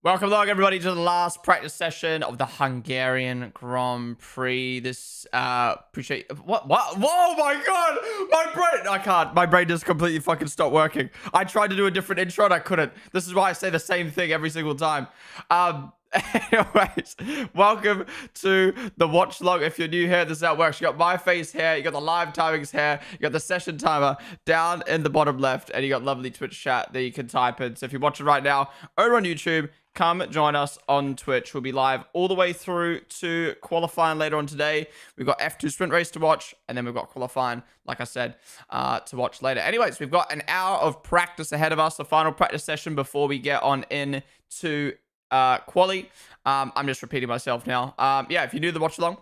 Welcome along, everybody, to the last practice session of the Hungarian Grand Prix. Appreciate what? Whoa, my God, my brain! I can't. My brain just completely fucking stopped working. I tried to do a different intro and I couldn't. This is why I say the same thing every single time. Anyways, welcome to the watch log. If you're new here, this is how it works. You got my face here, you got the live timings here, you got the session timer down in the bottom left, and you got lovely Twitch chat that you can type in. So if you're watching right now over on YouTube, come join us on Twitch. We'll be live all the way through to qualifying later on today. We've got F2 sprint race to watch, and then we've got qualifying, like I said, to watch later. Anyways, we've got an hour of practice ahead of us, the final practice session before we get on into quali. I'm just repeating myself now. Yeah, if you're new to the watch along,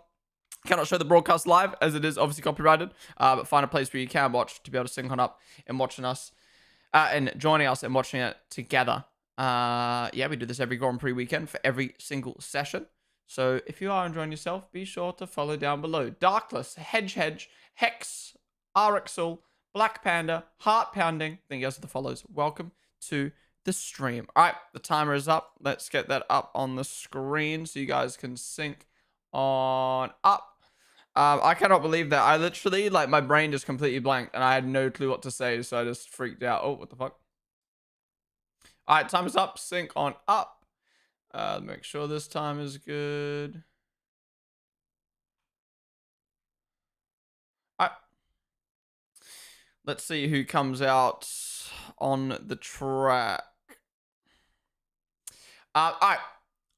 cannot show the broadcast live as it is obviously copyrighted, but find a place where you can watch to be able to sync on up and watching us and joining us and watching it together. Yeah, we do this every Grand Prix weekend for every single session. So if you are enjoying yourself, be sure to follow down below. Darkless, Hedge, Hex, RXL, Black Panda, Heart Pounding. Thank you guys for the follows. Welcome to the stream. All right, the timer is up. Let's get that up on the screen so you guys can sync on up. I cannot believe that. I literally, like, my brain just completely blanked and I had no clue what to say, so I just freaked out. Oh, what the fuck? All right, time is up. Sync on up. Make sure this time is good. All right. Let's see who comes out on the track. All right.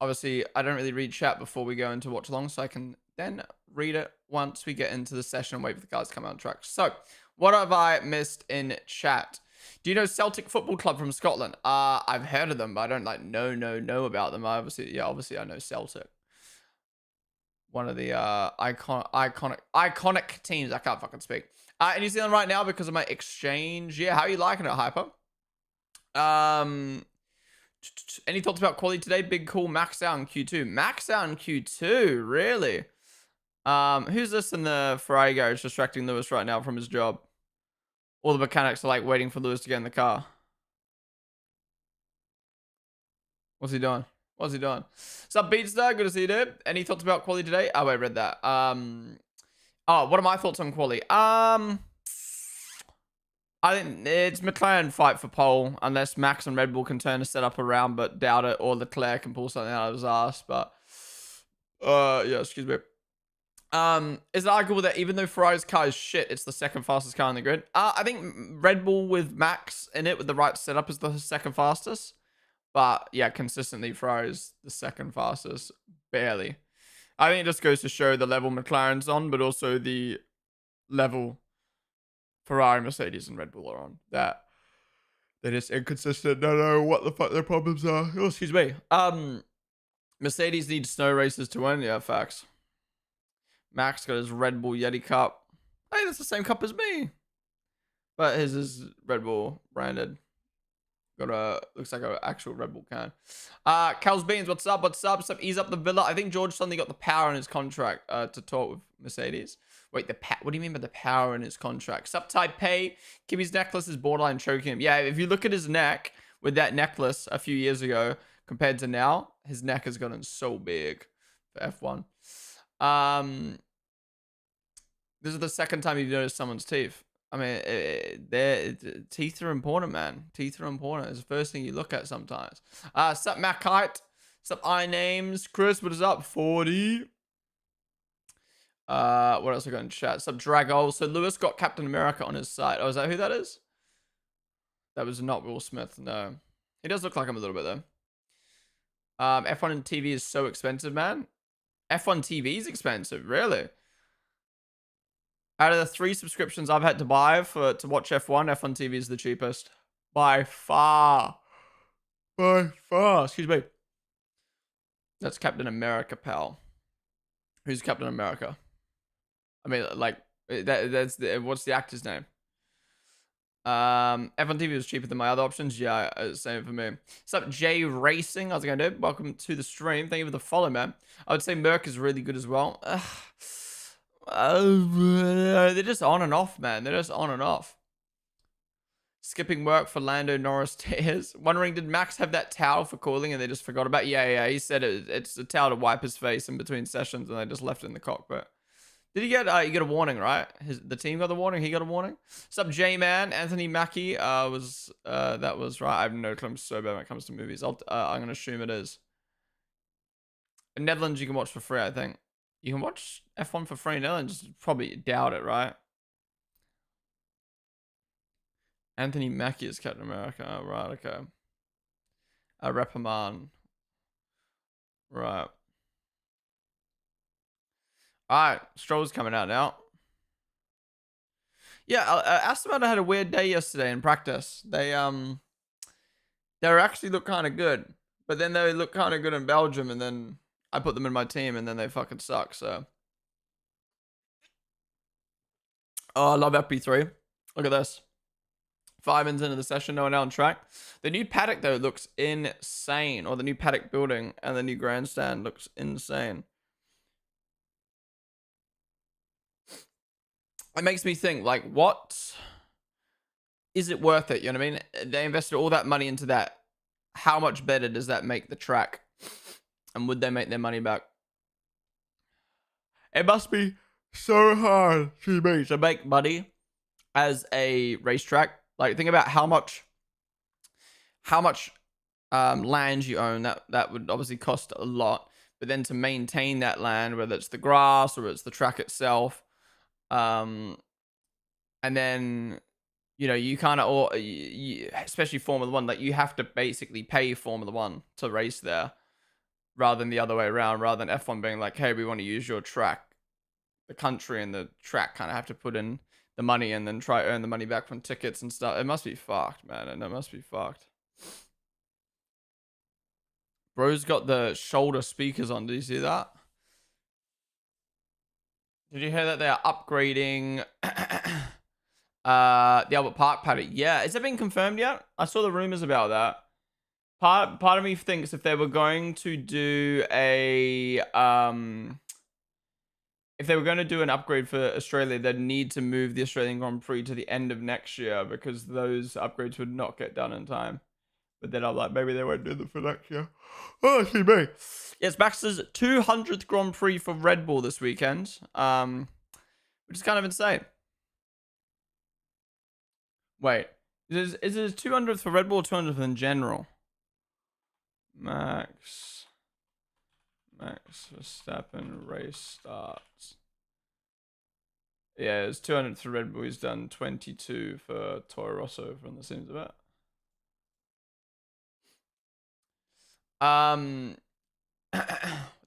Obviously, I don't really read chat before we go into watch along, so I can then read it once we get into the session and wait for the guys to come out on track. So, what have I missed in chat? Do you know Celtic Football Club from Scotland? I've heard of them, but I don't like know about them. Obviously I know Celtic. One of the iconic teams. I can't fucking speak. In New Zealand right now because of my exchange. Yeah, how are you liking it, Hyper? Any thoughts about quality today? Big cool, max out in Q2. Max out in Q2, really? Who's this in the Ferrari garage distracting Lewis right now from his job? All the mechanics are like waiting for Lewis to get in the car. What's he doing? What's he doing? What's up, Beatstar? Good to see you, dude. Any thoughts about quali today? Oh, I read that. Oh, what are my thoughts on quali? I think it's McLaren fight for pole, unless Max and Red Bull can turn the setup around, but doubt it, or Leclerc can pull something out of his ass. But yeah, excuse me. Is it arguable that even though Ferrari's car is shit, it's the second fastest car on the grid? I think Red Bull with Max in it with the right setup is the second fastest. But yeah, consistently Ferrari's the second fastest, barely. I think it just goes to show the level McLaren's on, but also the level Ferrari, Mercedes, and Red Bull are on. That they're just inconsistent. Don't know what the fuck their problems are. Oh, excuse me. Mercedes needs snow races to win. Yeah, facts. Max got his Red Bull Yeti cup. Hey, that's the same cup as me. But his is Red Bull branded. Got a, looks like an actual Red Bull can. Cal's Beans, what's up? What's up? Ease up the villa. I think George suddenly got the power in his contract to talk with Mercedes. Wait, what do you mean by the power in his contract? Sup, Taipei. Kimmy's necklace is borderline choking him. Yeah, if you look at his neck with that necklace a few years ago compared to now, his neck has gotten so big for F1. This is the second time you've noticed someone's teeth. I mean, teeth are important, man. Teeth are important. It's the first thing you look at sometimes. Sup, Macite. Sup, iNames. Chris, what is up? 40. What else I got in chat? Sup, Dragol. So Lewis got Captain America on his side. Oh, is that who that is? That was not Will Smith. No. He does look like him a little bit, though. F1 and TV is so expensive, man. F1 TV is expensive, really. Out of the 3 subscriptions I've had to buy to watch F1, F1 TV is the cheapest. By far. By far. Excuse me. That's Captain America, pal. Who's Captain America? I mean, like, what's the actor's name? F1 TV was cheaper than my other options. Yeah, same for me. What's up, Jay Racing? How's it going, dude? Welcome to the stream. Thank you for the follow, man. I would say Merc is really good as well. They're just on and off, man. They're just on and off. Skipping work for Lando Norris tears. Wondering, did Max have that towel for cooling and they just forgot about it? Yeah. He said it's a towel to wipe his face in between sessions and they just left it in the cockpit. Did he get a warning, right? The team got the warning. He got a warning. What's up, J-Man? Anthony Mackie that was right. I have no clue. I'm so bad when it comes to movies. I'm going to assume it is. In Netherlands, you can watch for free, I think. You can watch F1 for free in Netherlands. Probably doubt it, right? Anthony Mackie is Captain America. Oh, right, okay. Repaman. Right. Alright, Stroll's coming out now. Yeah, Aston Martin had a weird day yesterday in practice. They actually look kind of good. But then they look kind of good in Belgium, and then I put them in my team, and then they fucking suck, so. Oh, I love FP3. Look at this. 5 minutes into the session, no one out on track. The new paddock, though, looks insane. Or the new paddock building and the new grandstand looks insane. It makes me think, like, what is it worth it? You know what I mean? They invested all that money into that. How much better does that make the track? And would they make their money back? It must be so hard to make money as a racetrack. Like, think about how much land you own. That would obviously cost a lot. But then to maintain that land, whether it's the grass or it's the track itself, and then, you know, you kind of, especially Formula One, like, you have to basically pay Formula One to race there, rather than the other way around. Rather than F1 being like, hey, we want to use your track. The country and the track kind of have to put in the money and then try to earn the money back from tickets and stuff. It must be fucked, man. And it must be fucked. Bro's got the shoulder speakers on. Did you see that? Did you hear that they are upgrading the Albert Park paddock? Yeah. Has that been confirmed yet? I saw the rumors about that. Part of me thinks if they were going to do a if they were going to do an upgrade for Australia, they'd need to move the Australian Grand Prix to the end of next year because those upgrades would not get done in time. But then I'm like, maybe they won't do them for next year. Oh, see me. Yes, Max's 200th Grand Prix for Red Bull this weekend, which is kind of insane. Wait, is it 200th for Red Bull or 200th in general? Max Verstappen race starts. Yeah, it's 200 for Red Bull. He's done 22 for Toro Rosso from the seems of it. What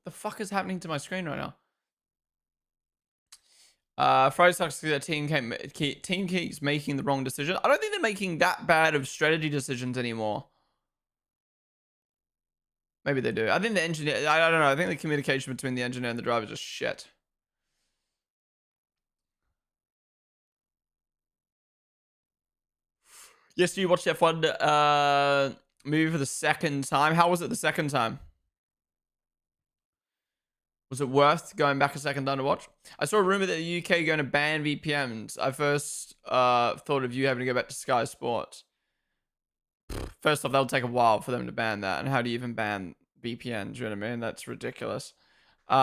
the fuck is happening to my screen right now? Friday sucks because the team keeps making the wrong decision. I don't think they're making that bad of strategy decisions anymore. Maybe they do. I think the engineer, I don't know. I think the communication between the engineer and the driver is just shit. Yes, you watched F1 movie for the second time. How was it the second time? Was it worth going back a second time to watch? I saw a rumor that the UK going to ban VPNs. I first thought of you having to go back to Sky Sports. First off, that'll take a while for them to ban that. And how do you even ban VPNs? You know what I mean? That's ridiculous. Yeah,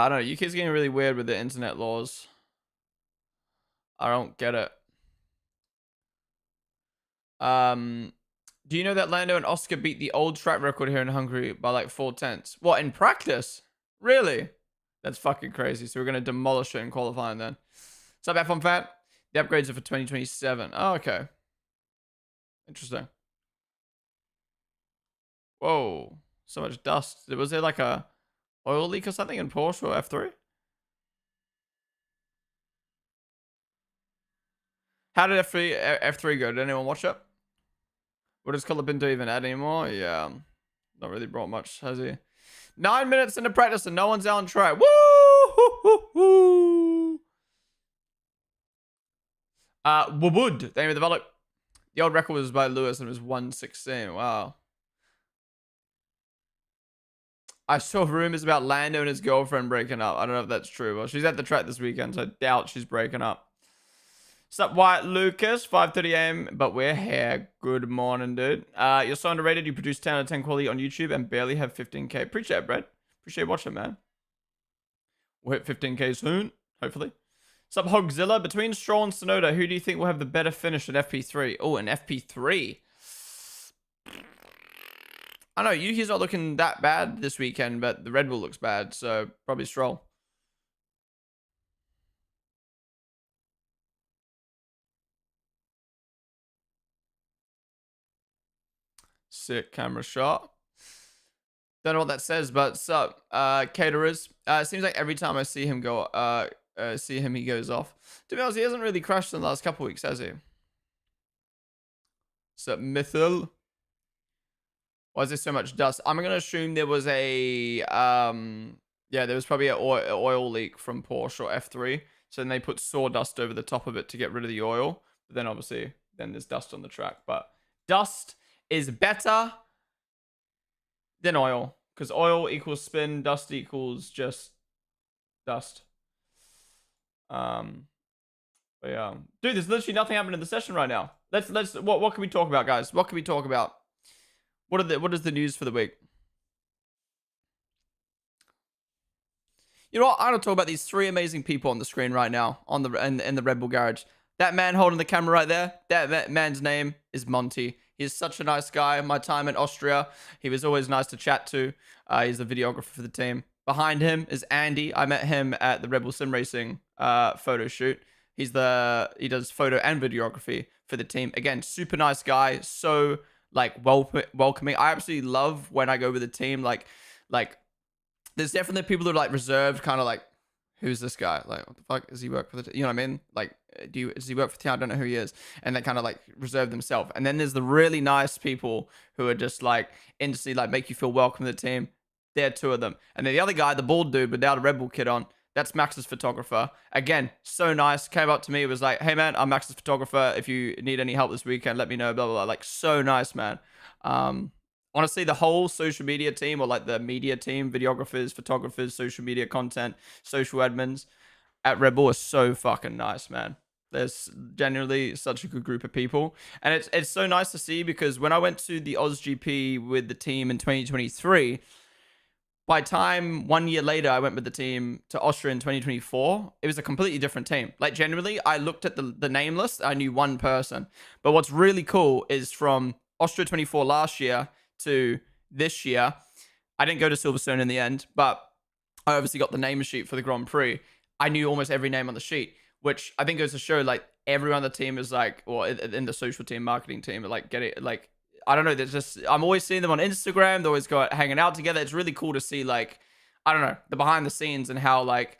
I don't know. UK's getting really weird with the internet laws. I don't get it. Do you know that Lando and Oscar beat the old track record here in Hungary by like 4/10? What, in practice? Really? That's fucking crazy. So we're going to demolish it in qualifying then. What's up, F1 fan? The upgrades are for 2027. Oh, okay. Interesting. Whoa. So much dust. Was there like a oil leak or something in Porsche or F3? How did F3 go? Did anyone watch it? What does Colapinto even add anymore? Yeah. Not really brought much, has he? 9 minutes into practice and no one's out on track. Woo! Wood. They made the develop. The old record was by Lewis and it was 1:16. Wow. I saw rumors about Lando and his girlfriend breaking up. I don't know if that's true. Well, she's at the track this weekend, so I doubt she's breaking up. Sup, White Lucas, 5:30 a.m. But we're here. Good morning, dude. You're so underrated. You produce 10 out of 10 quality on YouTube and barely have 15k. Appreciate it, Brett. Appreciate watching, man. We'll hit 15k soon, hopefully. Sup, Hogzilla. Between Stroll and Sonoda, who do you think will have the better finish at FP3? Oh, an FP3. I know Yuki's not looking that bad this weekend, but the Red Bull looks bad, so probably Stroll. Sick camera shot. Don't know what that says, but sup, caterers. It seems like every time I see him go, he goes off. To be honest, he hasn't really crashed in the last couple weeks, has he? Sup, Mythil. Why is there so much dust? I'm gonna assume there was a yeah, there was probably an oil leak from Porsche or F3. So then they put sawdust over the top of it to get rid of the oil. But then obviously, then there's dust on the track. But dust is better than oil, because oil equals spin, dust equals just dust. But yeah, dude, there's literally nothing happening in the session right now. What can we talk about, guys? What can we talk about? What is the news for the week? You know what? I want to talk about these three amazing people on the screen right now in the Red Bull garage. That man holding the camera right there, that man's name is Monty. He's such a nice guy. My time in Austria, he was always nice to chat to. He's the videographer for the team. Behind him is Andy. I met him at the Red Bull Sim Racing photo shoot. He does photo and videography for the team. Again, super nice guy. So like welcoming. I absolutely love when I go with the team. Like there's definitely people that are like reserved, kind of like, who's this guy? Like, what the fuck? Does he work for the team? You know what I mean? Like, does he work for the team? I don't know who he is. And they kind of like reserve themselves. And then there's the really nice people who are just like instantly like make you feel welcome to the team. There are two of them. And then the other guy, the bald dude without a Red Bull kit on, that's Max's photographer. Again, so nice. Came up to me, was like, hey man, I'm Max's photographer. If you need any help this weekend, let me know, blah, blah, blah. Like, so nice, man. Honestly, the whole social media team, or like the media team, videographers, photographers, social media content, social admins at Red Bull are so fucking nice, man. There's generally such a good group of people. And it's so nice to see, because when I went to the OzGP with the team in 2023, by time 1 year later I went with the team to Austria in 2024, it was a completely different team. Like, generally, I looked at the name list, I knew one person. But what's really cool is from Austria 24 last year to this year, I didn't go to Silverstone in the end, but I obviously got the name sheet for the Grand Prix. I knew almost every name on the sheet, which I think goes to show, like, everyone on the team is like, or in the social team, marketing team, like, get it, like, I don't know. There's just, I'm always seeing them on Instagram. They always go out hanging out together. It's really cool to see, like, I don't know, the behind the scenes and how, like,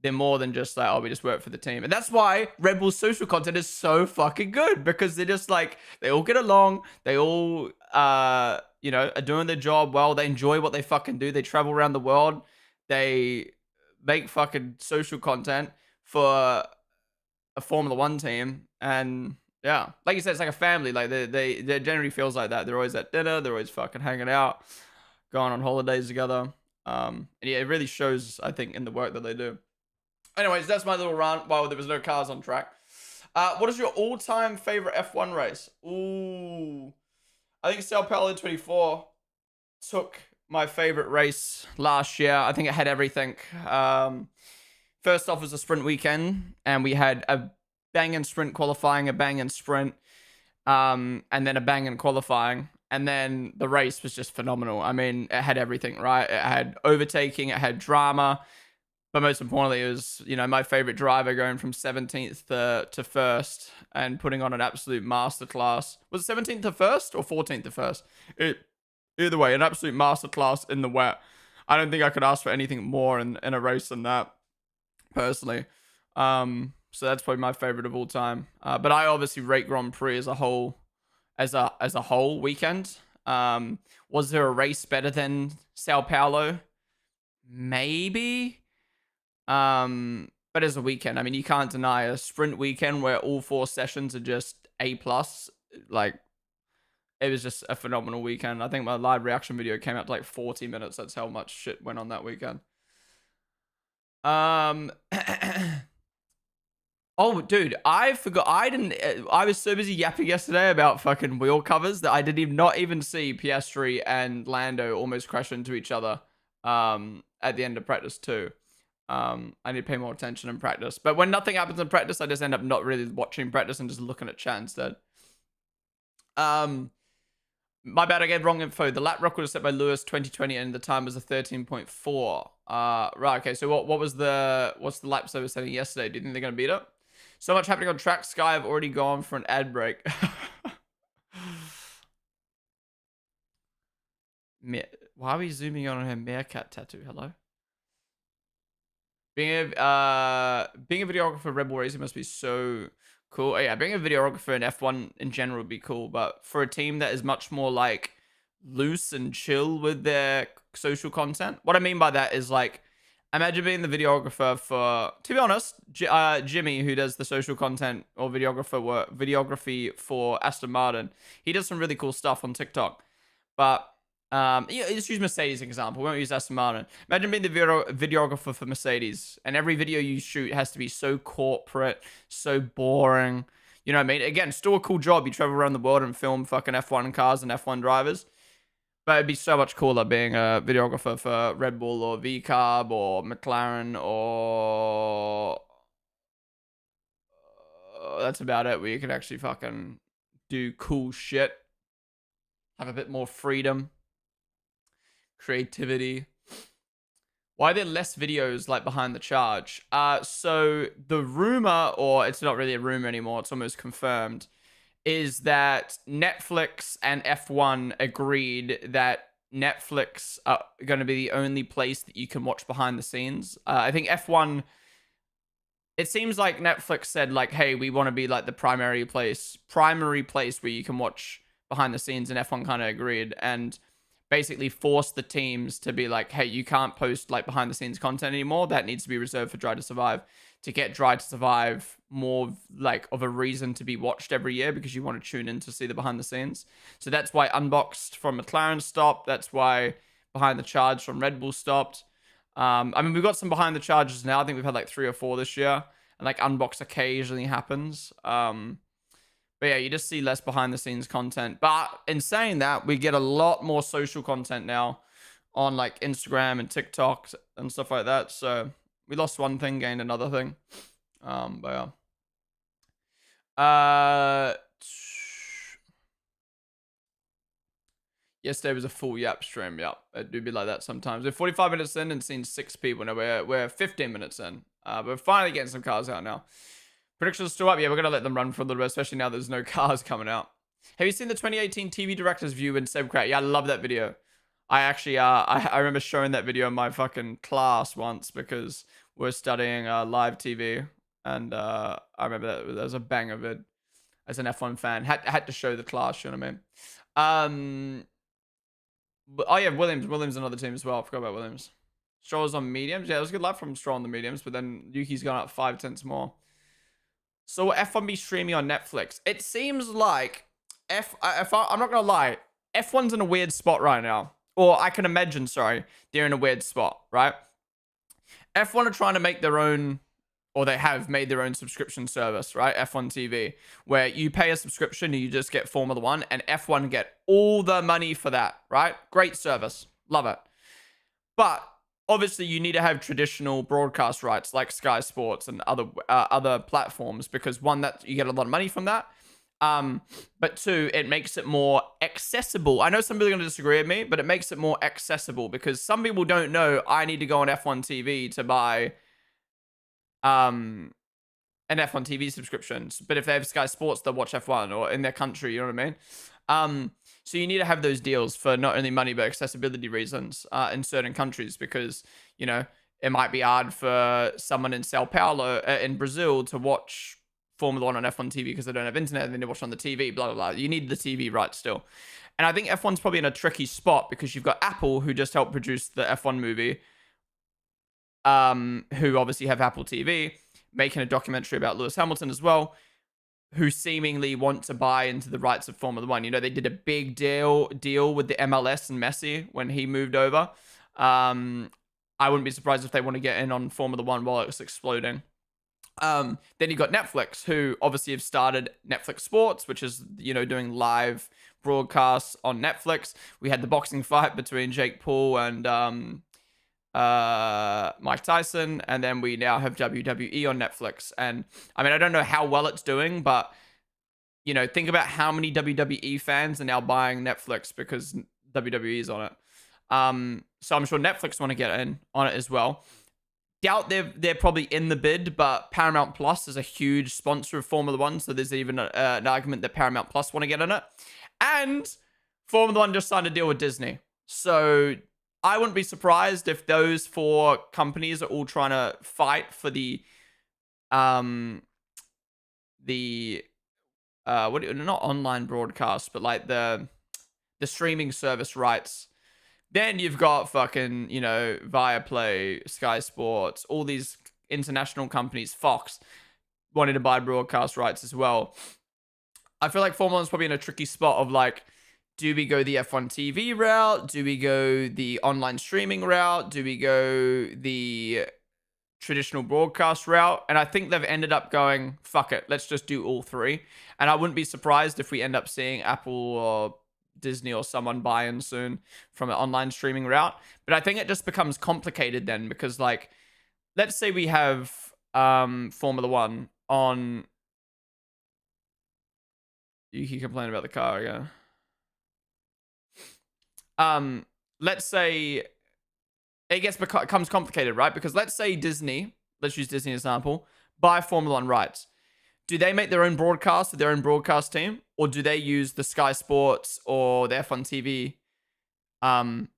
they're more than just like, oh, we just work for the team. And that's why Red Bull's social content is so fucking good, because they're just like, they all get along. They all, you know, are doing their job well. They enjoy what they fucking do. They travel around the world. They make fucking social content for a Formula One team. And yeah, like you said, it's like a family. Like they generally feels like that. They're always at dinner. They're always fucking hanging out, going on holidays together. And yeah, it really shows, I think, in the work that they do. Anyways, that's my little rant while there was no cars on track. What is your all-time favorite F1 race? Ooh, I think Sao Paulo 24 took my favorite race last year. I think it had everything. First off was a sprint weekend, and we had a banging sprint qualifying, a banging sprint, and then a banging qualifying. And then the race was just phenomenal. I mean, it had everything, right? It had overtaking, it had drama. But most importantly, it was, you know, my favorite driver going from 17th to first and putting on an absolute masterclass. Was it 17th to first or 14th to first? Either way, an absolute masterclass in the wet. I don't think I could ask for anything more in a race than that, personally. So that's probably my favorite of all time. But I obviously rate Grand Prix as a whole, as a whole weekend. Was there a race better than Sao Paulo? Maybe. But as a weekend, I mean, you can't deny a sprint weekend where all 4 sessions are just A+. Like, it was just a phenomenal weekend. I think my live reaction video came out to like 40 minutes. That's how much shit went on that weekend. Oh, dude, I forgot. I didn't. I was so busy yapping yesterday about fucking wheel covers that I didn't even not even see Piastri and Lando almost crash into each other. At the end of practice too. I need to pay more attention in practice. But when nothing happens in practice, I just end up not really watching practice and just looking at chat instead. My bad, I gave wrong info. The lap record was set by Lewis 2020 and the time was a 13.4. Right, okay, so what's the laps they were setting yesterday? Do you think they're gonna beat it? So much happening on track. Sky have already gone for an ad break. Why are we zooming on her meerkat tattoo? Hello? Being a videographer Red Bull Racing must be so cool. Oh, yeah, being a videographer in F1 in general would be cool, but for a team that is much more like loose and chill with their social content, what I mean by that is like, imagine being the videographer for, to be honest, Jimmy, who does the social content or videography for Aston Martin. He does some really cool stuff on TikTok, but yeah, let's use Mercedes example. We won't use Aston Martin. Imagine being the videographer for Mercedes, and every video you shoot has to be so corporate, so boring. You know what I mean? Again, still a cool job. You travel around the world and film fucking F1 cars and F1 drivers. But it'd be so much cooler being a videographer for Red Bull or VCarb or McLaren or... that's about it, where you can actually fucking do cool shit. Have a bit more freedom. Creativity. Why are there less videos like behind the charge? So the rumor, or it's not really a rumor anymore, it's almost confirmed, is that Netflix and F1 agreed that Netflix are going to be the only place that you can watch behind the scenes. I think F1, it seems like Netflix said like, hey, we want to be like the primary place where you can watch behind the scenes, and F1 kind of agreed and basically forced the teams to be like, hey, you can't post like behind the scenes content anymore. That needs to be reserved for Drive to Survive, to get Drive to Survive more like of a reason to be watched every year, because you want to tune in to see the behind the scenes. So that's why Unboxed from McLaren stopped. That's why Behind the Charge from Red Bull stopped. I mean, we've got some behind the charges now. I think we've had like 3 or 4 this year, and like Unboxed occasionally happens. But yeah, you just see less behind the scenes content. But in saying that, we get a lot more social content now on like Instagram and TikTok and stuff like that. So we lost one thing, gained another thing. But yeah. Yesterday was a full yap stream. Yep, it do be like that sometimes. We're 45 minutes in and seen 6 people. Now we're 15 minutes in. But we're finally getting some cars out now. Predictions still up. Yeah, we're going to let them run for a little bit, especially now there's no cars coming out. Have you seen the 2018 TV Director's View in Sebcrat? Yeah, I love that video. I actually, I remember showing that video in my fucking class once because we're studying live TV. And I remember that was a banger vid as an F1 fan. Had to show the class, you know what I mean? But, oh yeah, Williams another team as well. I forgot about Williams. Stroll's on mediums. Yeah, it was a good lap from Stroll on the mediums, but then Yuki's gone up 5 tenths more. So will F1 be streaming on Netflix? It seems like I'm not gonna lie, F1's in a weird spot right now. Or I can imagine, sorry, they're in a weird spot, right? F1 are trying to make their own, or they have made their own subscription service, right? F1 TV, where you pay a subscription and you just get Formula One, and F1 get all the money for that, right? Great service. Love it. But obviously, you need to have traditional broadcast rights like Sky Sports and other platforms, because one, that you get a lot of money from that. But 2, it makes it more accessible. I know some people are going to disagree with me, but it makes it more accessible because some people don't know I need to go on F1 TV to buy an F1 TV subscription. But if they have Sky Sports, they'll watch F1, or in their country, you know what I mean? So you need to have those deals for not only money, but accessibility reasons in certain countries, because, you know, it might be hard for someone in Sao Paulo, in Brazil, to watch Formula One on F1 TV because they don't have internet, and then they watch on the TV, blah, blah, blah. You need the TV right still. And I think F1's probably in a tricky spot because you've got Apple, who just helped produce the F1 movie, who obviously have Apple TV, making a documentary about Lewis Hamilton as well, who seemingly want to buy into the rights of Formula One. You know, they did a big deal with the MLS and Messi when he moved over. I wouldn't be surprised if they want to get in on Formula One while it's exploding. Then you got Netflix, who obviously have started Netflix Sports, which is, doing live broadcasts on Netflix. We had the boxing fight between Jake Paul and Mike Tyson, and then we now have WWE on Netflix. And I mean, I don't know how well it's doing, but think about how many WWE fans are now buying Netflix because WWE is on it. So I'm sure Netflix want to get in on it as well. Doubt they're probably in the bid, but Paramount Plus is a huge sponsor of Formula One, so there's even an argument that Paramount Plus want to get in it. And Formula One just signed a deal with Disney, so I wouldn't be surprised if those 4 companies are all trying to fight for the not online broadcast, but like the streaming service rights. Then you've got fucking, Viaplay, Sky Sports, all these international companies, Fox, wanting to buy broadcast rights as well. I feel like Formula 1's probably in a tricky spot of like, do we go the F1 TV route? Do we go the online streaming route? Do we go the traditional broadcast route? And I think they've ended up going, fuck it, let's just do all 3. And I wouldn't be surprised if we end up seeing Apple or Disney or someone buy in soon from an online streaming route. But I think it just becomes complicated then, because like, let's say we have Formula One on. You keep complaining about the car again. Let's say it becomes complicated, right? Because let's say Disney, let's use Disney as an example, buy Formula One rights. Do they make their own broadcast with their own broadcast team, or do they use the Sky Sports or the F1 TV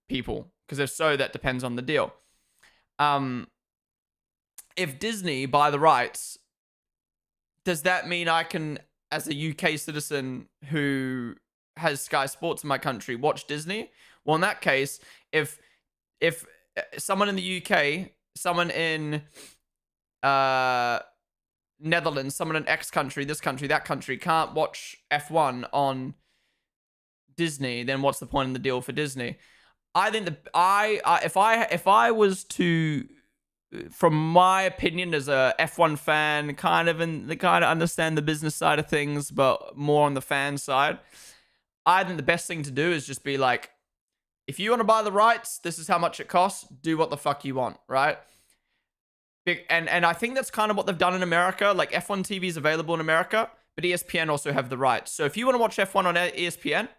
people? Because if so, that depends on the deal. If Disney buy the rights, does that mean I can, as a UK citizen who has Sky Sports in my country, watch Disney? Well, in that case, if someone in the UK, someone in Netherlands, someone in X country, this country, that country can't watch F1 on Disney, then what's the point in the deal for Disney? I think if I was to, from my opinion as a F1 fan, kind of understand the business side of things, but more on the fan side, I think the best thing to do is just be like, if you want to buy the rights, this is how much it costs. Do what the fuck you want, right? And I think that's kind of what they've done in America. Like, F1 TV is available in America, but ESPN also have the rights. So if you want to watch F1 on ESPN,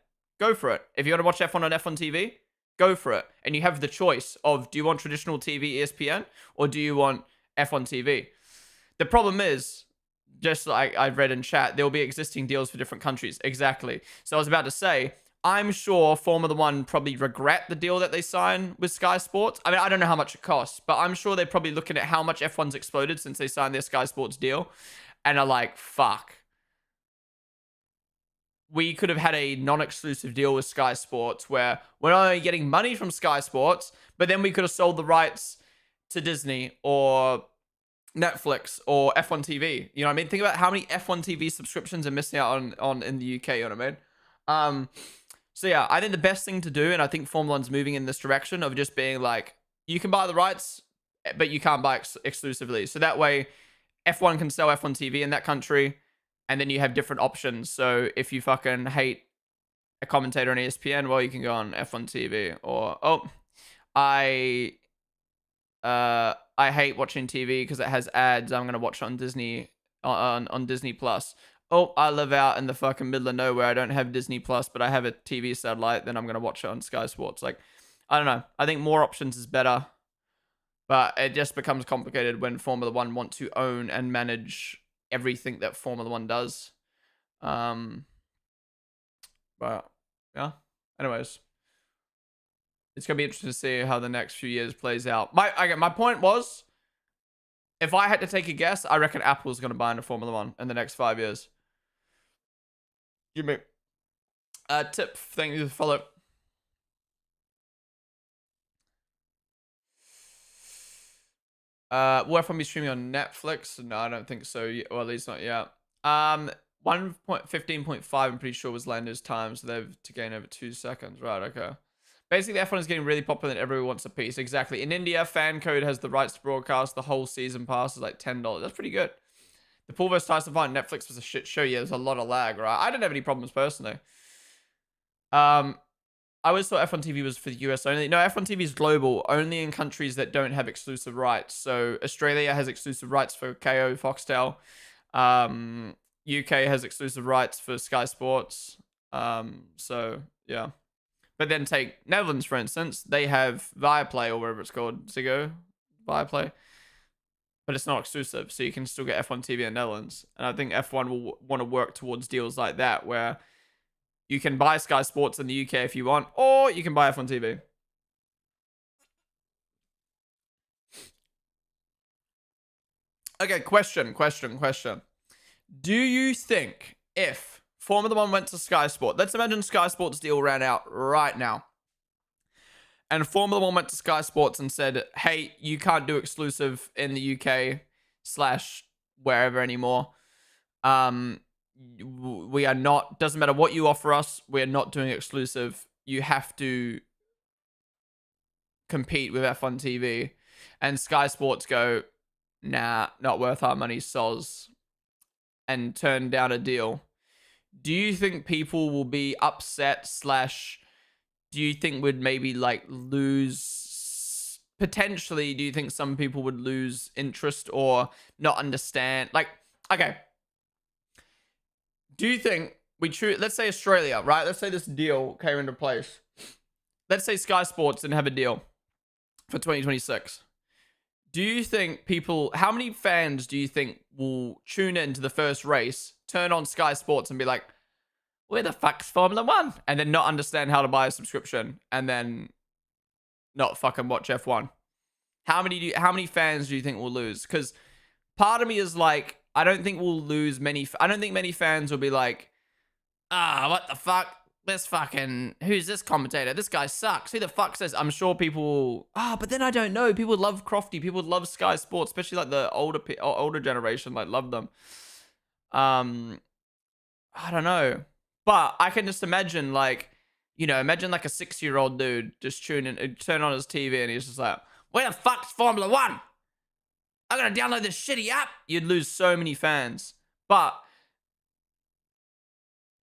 go for it. If you want to watch F1 on F1 TV, go for it. And you have the choice of, do you want traditional TV ESPN, or do you want F1 TV? The problem is, just like I've read in chat, there will be existing deals for different countries. Exactly. So I was about to say, I'm sure Formula One probably regret the deal that they signed with Sky Sports. I mean, I don't know how much it costs, but I'm sure they're probably looking at how much F1's exploded since they signed their Sky Sports deal, and are like, fuck. We could have had a non-exclusive deal with Sky Sports where we're not only getting money from Sky Sports, but then we could have sold the rights to Disney or Netflix or F1 TV. You know what I mean? Think about how many F1 TV subscriptions are missing out on in the UK, you know what I mean? So yeah, I think the best thing to do, and I think Formula 1's moving in this direction of just being like, you can buy the rights, but you can't buy exclusively. So that way, F1 can sell F1 TV in that country, and then you have different options. So if you fucking hate a commentator on ESPN, well, you can go on F1 TV. Or, oh, I hate watching TV because it has ads. I'm gonna watch it on Disney on Disney Plus. Oh, I live out in the fucking middle of nowhere. I don't have Disney Plus, but I have a TV satellite. Then I'm gonna watch it on Sky Sports. Like, I don't know. I think more options is better, but it just becomes complicated when Formula One want to own and manage everything that Formula One does. But yeah. Anyways, it's gonna be interesting to see how the next few years plays out. My point was, if I had to take a guess, I reckon Apple's gonna buy into Formula One in the next 5 years. Give me a tip. Thank you for follow. Will F1 be streaming on Netflix? No, I don't think so. Well, at least not yet. 1.15.5, I'm pretty sure, was Lando's time, so they've to gain over 2 seconds. Right, okay. Basically, F1 is getting really popular and everyone wants a piece. Exactly. In India, Fan Code has the rights to broadcast. The whole season pass is like $10. That's pretty good. The Paul vs Tyson fight on Netflix was a shit show. Yeah, there's a lot of lag, right? I didn't have any problems personally. I always thought F1 TV was for the US only. No, F1 TV is global, only in countries that don't have exclusive rights. So Australia has exclusive rights for KO, Foxtel. UK has exclusive rights for Sky Sports. So yeah. But then take Netherlands, for instance. They have Viaplay or whatever it's called. Ziggo? Viaplay. But it's not exclusive, so you can still get F1 TV in Netherlands. And I think F1 will want to work towards deals like that, where you can buy Sky Sports in the UK if you want, or you can buy F1 TV. Okay, question. Do you think if Formula One went to Sky Sport, let's imagine Sky Sports deal ran out right now, and Formula One went to Sky Sports and said, hey, you can't do exclusive in the UK / wherever anymore. We are not, doesn't matter what you offer us, we're not doing exclusive. You have to compete with F1 TV. And Sky Sports go, nah, not worth our money, soz, and turn down a deal. Do you think people will be upset / do you think would maybe like lose, potentially, do you think some people would lose interest or not understand? Like, okay, do you think let's say Australia, right? Let's say this deal came into place. Let's say Sky Sports didn't have a deal for 2026. Do you think how many fans do you think will tune into the first race, turn on Sky Sports and be like, where the fuck's Formula One? And then not understand how to buy a subscription and then not fucking watch F1. How many fans do you think will lose? Because part of me is like, I don't think we'll lose many. I don't think many fans will be like, what the fuck? Who's this commentator? This guy sucks. Who the fuck says? I'm sure people will, but then I don't know. People love Crofty. People love Sky Sports, especially like the older generation, like love them. I don't know. But I can just imagine, like, imagine like a 6-year-old dude just turn on his TV and he's just like, where the fuck's Formula One? I'm going to download this shitty app. You'd lose so many fans. But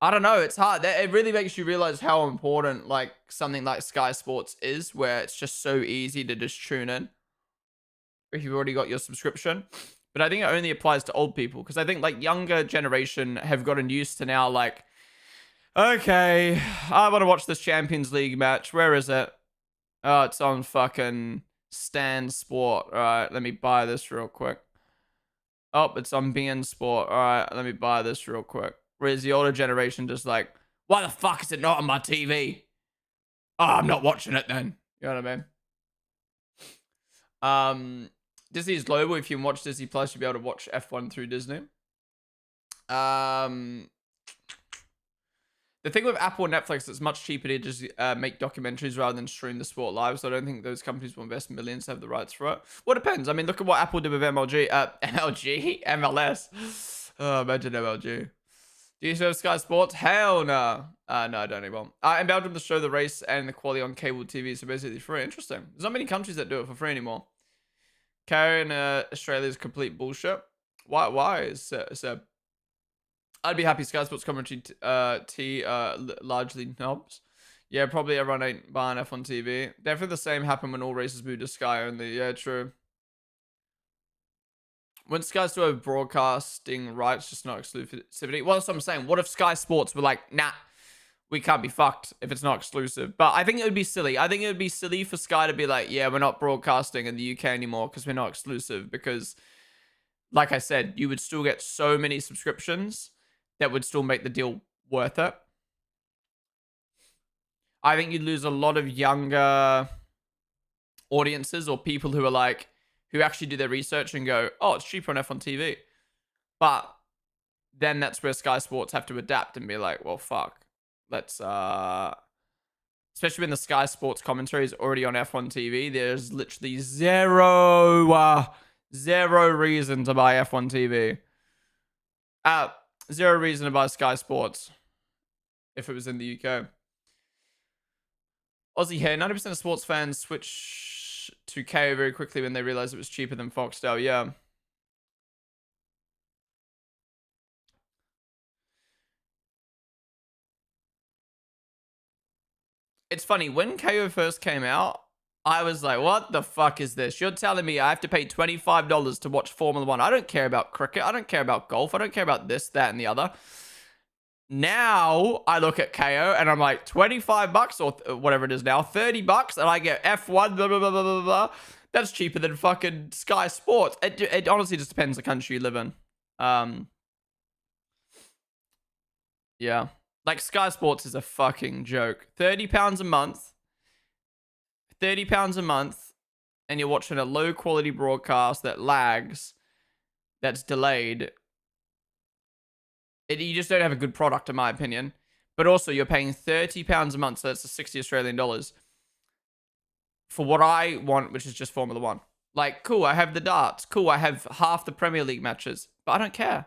I don't know. It's hard. It really makes you realize how important like something like Sky Sports is, where it's just so easy to just tune in if you've already got your subscription. But I think it only applies to old people, because I think like younger generation have gotten used to now like, okay, I want to watch this Champions League match. Where is it? Oh, it's on fucking Stan Sport. All right, let me buy this real quick. Oh, it's on BN Sport. All right, let me buy this real quick. Whereas the older generation just like, why the fuck is it not on my TV? Oh, I'm not watching it then. You know what I mean? Disney is global. If you can watch Disney Plus, you'll be able to watch F1 through Disney. The thing with Apple and Netflix, it's much cheaper to just make documentaries rather than stream the sport live. So I don't think those companies will invest millions to have the rights for it. Well, it depends. I mean, look at what Apple did with MLS. Oh, imagine MLG. Do you show Sky Sports? Hell no. No, I don't anymore. In Belgium, to show the race and the quality on cable TV, so basically free. Interesting. There's not many countries that do it for free anymore. Carrying Australia's complete bullshit. Why is so? I'd be happy Sky Sports commentary largely knobs. Yeah, probably everyone ain't buying F1 TV. Definitely the same happened when all races moved to Sky only. Yeah, true. When Sky still have broadcasting rights, just not exclusivity. Well, that's what I'm saying. What if Sky Sports were like, nah, we can't be fucked if it's not exclusive? But I think it would be silly. I think it would be silly for Sky to be like, yeah, we're not broadcasting in the UK anymore because we're not exclusive. Because, like I said, you would still get so many subscriptions that would still make the deal worth it. I think you'd lose a lot of younger audiences or people who are like, who actually do their research and go, oh, it's cheaper on F1 TV. But then that's where Sky Sports have to adapt and be like, well, fuck. Let's, especially when the Sky Sports commentary is already on F1 TV, there's literally zero reason to buy F1 TV. Zero reason to buy Sky Sports if it was in the UK. Aussie here, 90% of sports fans switch to KO very quickly when they realized it was cheaper than Foxtel. Yeah. it's funny. When KO first came out, I was like, what the fuck is this? You're telling me I have to pay $25 to watch Formula One. I don't care about cricket. I don't care about golf. I don't care about this, that, and the other. Now I look at KO and I'm like, 25 bucks or whatever it is now, 30 bucks, and I get F1, blah, blah, blah, blah, blah, blah. That's cheaper than fucking Sky Sports. It honestly just depends the country you live in. Yeah. Like, Sky Sports is a fucking joke. £30 a month. £30 a month. And you're watching a low quality broadcast that lags. That's delayed. You just don't have a good product, in my opinion. But also, you're paying £30 a month. So that's 60 Australian dollars. For what I want, which is just Formula One. Like, cool, I have the darts. Cool, I have half the Premier League matches. But I don't care.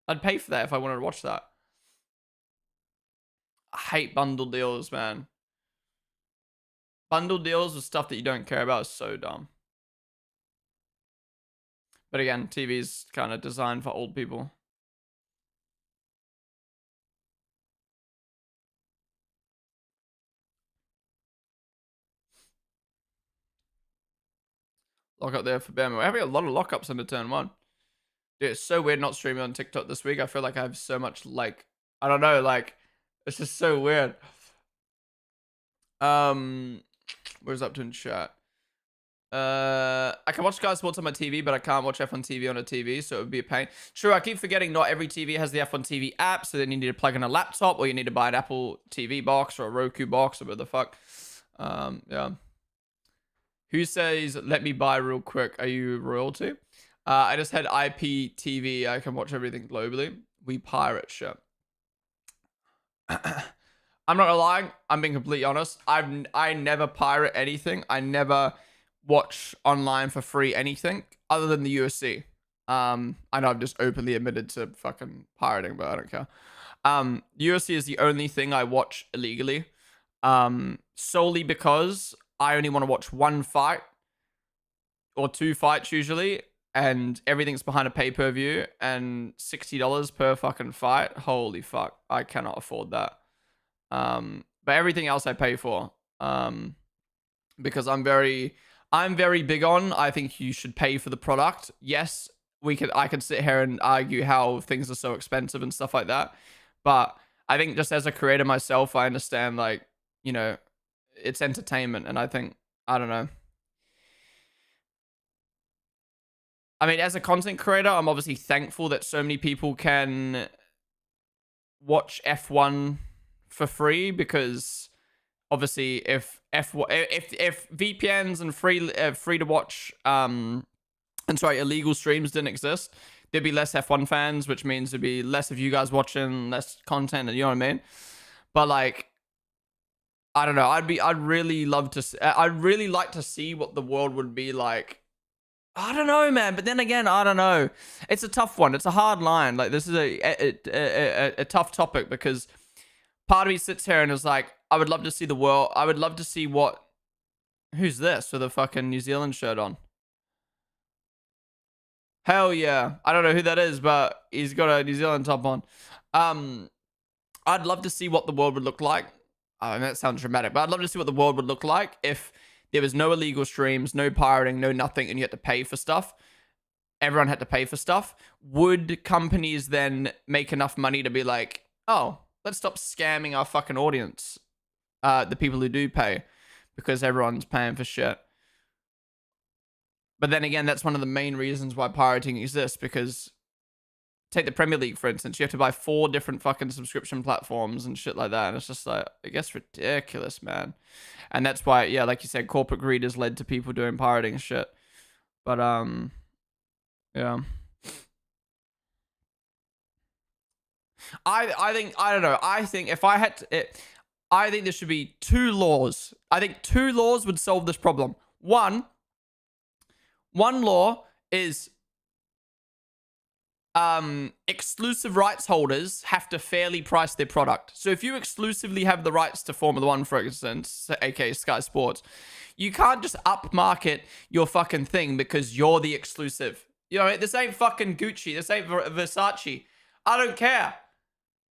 I'd pay for that if I wanted to watch that. I hate bundle deals, man. Bundle deals with stuff that you don't care about is so dumb. But again, TV's kind of designed for old people. Lock up there for Bama. We're having a lot of lockups into turn 1. Dude, it's so weird not streaming on TikTok this week. I feel like I have so much, like, I don't know, like, it's just so weird. Where's up to in chat? I can watch Sky Sports on my TV, but I can't watch F1 TV on a TV, so it would be a pain. True, I keep forgetting not every TV has the F1 TV app, so then you need to plug in a laptop, or you need to buy an Apple TV box or a Roku box or what the fuck. Yeah. Who says, let me buy real quick? Are you royalty? I just had IPTV. I can watch everything globally. We pirate shit. I'm not gonna lie. I'm being completely honest. I never pirate anything. I never watch online for free anything other than the UFC. I know I've just openly admitted to fucking pirating, but I don't care. UFC is the only thing I watch illegally. Solely because I only want to watch one fight or 2 fights usually, and everything's behind a pay-per-view, and $60 per fucking fight. Holy fuck, I cannot afford that. But everything else I pay for, because I'm very big on, I think you should pay for the product. Yes, I could sit here and argue how things are so expensive and stuff like that, but I think just as a creator myself, I understand, like, you know, it's entertainment, and I think, I don't know. I mean, as a content creator, I'm obviously thankful that so many people can watch F1 for free, because obviously if VPNs and free to watch illegal streams didn't exist, there'd be less F1 fans, which means there'd be less of you guys watching, less content, you know what I mean? But like, I don't know. I'd really like to see what the world would be like. I don't know, man. But then again, I don't know. It's a tough one. It's a hard line. Like, this is a tough topic, because part of me sits here and is like, I would love to see the world. I would love to see what. Who's this with a fucking New Zealand shirt on? Hell yeah. I don't know who that is, but he's got a New Zealand top on. I'd love to see what the world would look like. And that sounds dramatic, but I'd love to see what the world would look like if there was no illegal streams, no pirating, no nothing, and you had to pay for stuff. Everyone had to pay for stuff. Would companies then make enough money to be like, oh, let's stop scamming our fucking audience, the people who do pay, because everyone's paying for shit? But then again, that's one of the main reasons why pirating exists, because take the Premier League, for instance. You have to buy 4 different fucking subscription platforms and shit like that. And it's just like, it gets ridiculous, man. And that's why, yeah, like you said, corporate greed has led to people doing pirating and shit. But, yeah. I think, I don't know. I think if I had to, I think there should be 2 laws. I think 2 laws would solve this problem. One law is exclusive rights holders have to fairly price their product. So if you exclusively have the rights to Formula One, for instance, aka Sky Sports, you can't just upmarket your fucking thing because you're the exclusive. You know, this ain't fucking Gucci. This ain't Versace. I don't care.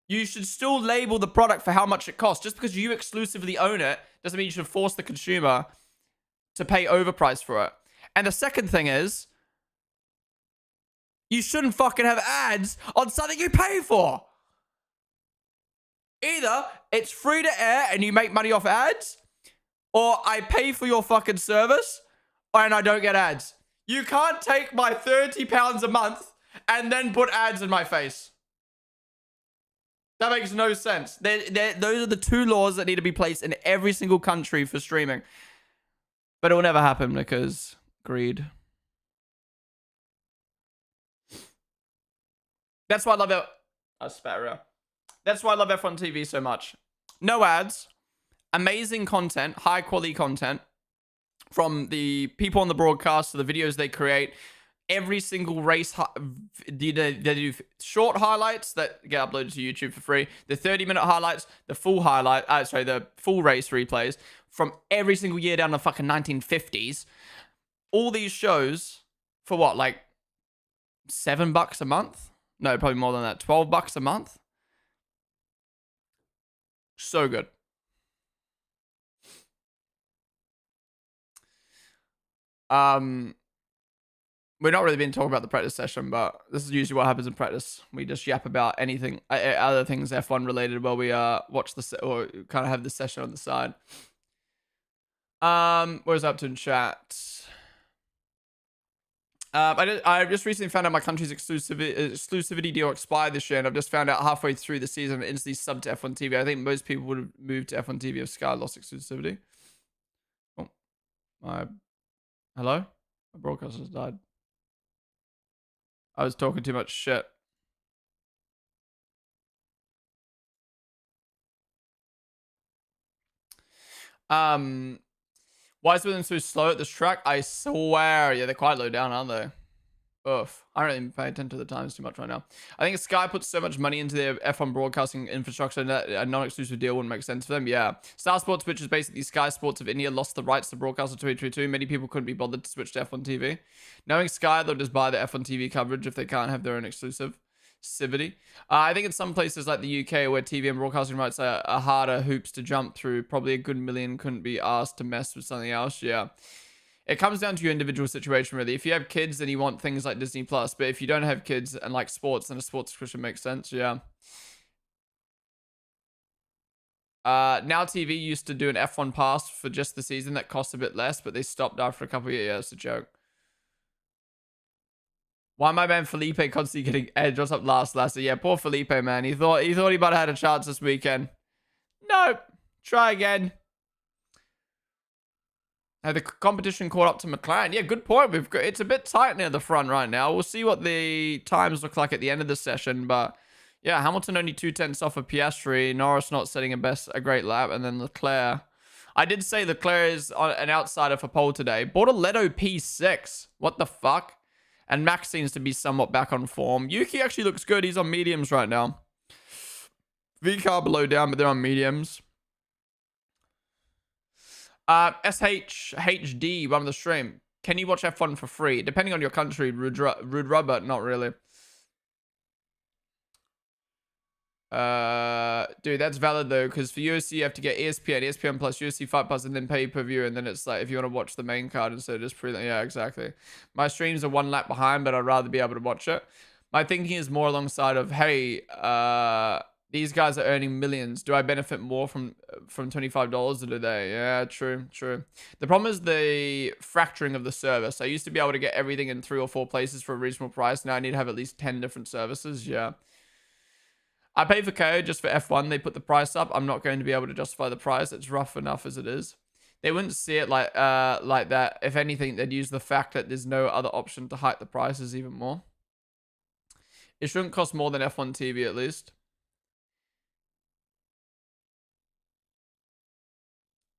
You should still label the product for how much it costs. Just because you exclusively own it doesn't mean you should force the consumer to pay overpriced for it. And the second thing is, you shouldn't fucking have ads on something you pay for. Either it's free to air and you make money off ads, or I pay for your fucking service and I don't get ads. You can't take my £30 a month and then put ads in my face. That makes no sense. Those are the two laws that need to be placed in every single country for streaming. But it will never happen because greed. That's why I love it. That's why I love F1 TV so much. No ads. Amazing content. High quality content. From the people on the broadcast to the videos they create. Every single race, they do short highlights that get uploaded to YouTube for free. The 30-minute highlights, the full the full race replays from every single year down to the fucking 1950s. All these shows for what, like $7 a month? No, probably more than that. $12 a month. So good. We're not really been talking about the practice session, but this is usually what happens in practice. We just yap about anything, other things F1 related while we watch or kind of have the session on the side. Where's up to in chat? I just recently found out my country's exclusivity deal expired this year, and I've just found out halfway through the season and instantly subbed to F1 TV. I think most people would have moved to F1 TV if Sky lost exclusivity. Oh, hello? My broadcast has died. I was talking too much shit. Why is them so slow at this track? I swear. Yeah, they're quite low down, aren't they? Oof. I don't even pay attention to the times too much right now. I think Sky puts so much money into their F1 broadcasting infrastructure that a non-exclusive deal wouldn't make sense for them. Yeah. Star Sports, which is basically Sky Sports of India, lost the rights to broadcast in 2022. Many people couldn't be bothered to switch to F1 TV. Knowing Sky, they'll just buy the F1 TV coverage if they can't have their own exclusivity. I think in some places like the UK where TV and broadcasting rights are harder hoops to jump through, probably a good million couldn't be asked to mess with something else. Yeah. It comes down to your individual situation, really. If you have kids, then you want things like Disney Plus. But if you don't have kids and like sports, then a sports subscription makes sense. Yeah. Now TV used to do an F1 pass for just the season that costs a bit less, but they stopped after a couple of years. Yeah, it's a joke. Why my man Felipe constantly getting edge? What's up last? Yeah, poor Felipe, man. He thought he might have had a chance this weekend. Nope. Try again. The competition caught up to McLaren. Yeah, good point. It's a bit tight near the front right now. We'll see what the times look like at the end of the session. But yeah, Hamilton only 2/10 off of Piastri. Norris not setting a great lap. And then Leclerc. I did say Leclerc is an outsider for pole today. Bortoletto P6. What the fuck? And Max seems to be somewhat back on form. Yuki actually looks good. He's on mediums right now. VCAR below down, but they're on mediums. SHHD, one of the stream. Can you watch F1 for free? Depending on your country, Rude Rubber, not really. Dude, that's valid though, because for UFC you have to get ESPN Plus, UFC Fight Plus, and then pay-per-view, and then it's like if you want to watch the main card instead of just yeah, exactly. My streams are one lap behind, but I'd rather be able to watch it. My thinking is more alongside of, hey, these guys are earning millions. Do I benefit more from $25 a day? Yeah, true. The problem is the fracturing of the service. I used to be able to get everything in 3 or 4 places for a reasonable price. Now I need to have at least 10 different services. Yeah. I pay for KO just for F1. They put the price up. I'm not going to be able to justify the price. It's rough enough as it is. They wouldn't see it like that. If anything, they'd use the fact that there's no other option to hike the prices even more. It shouldn't cost more than F1 TV at least.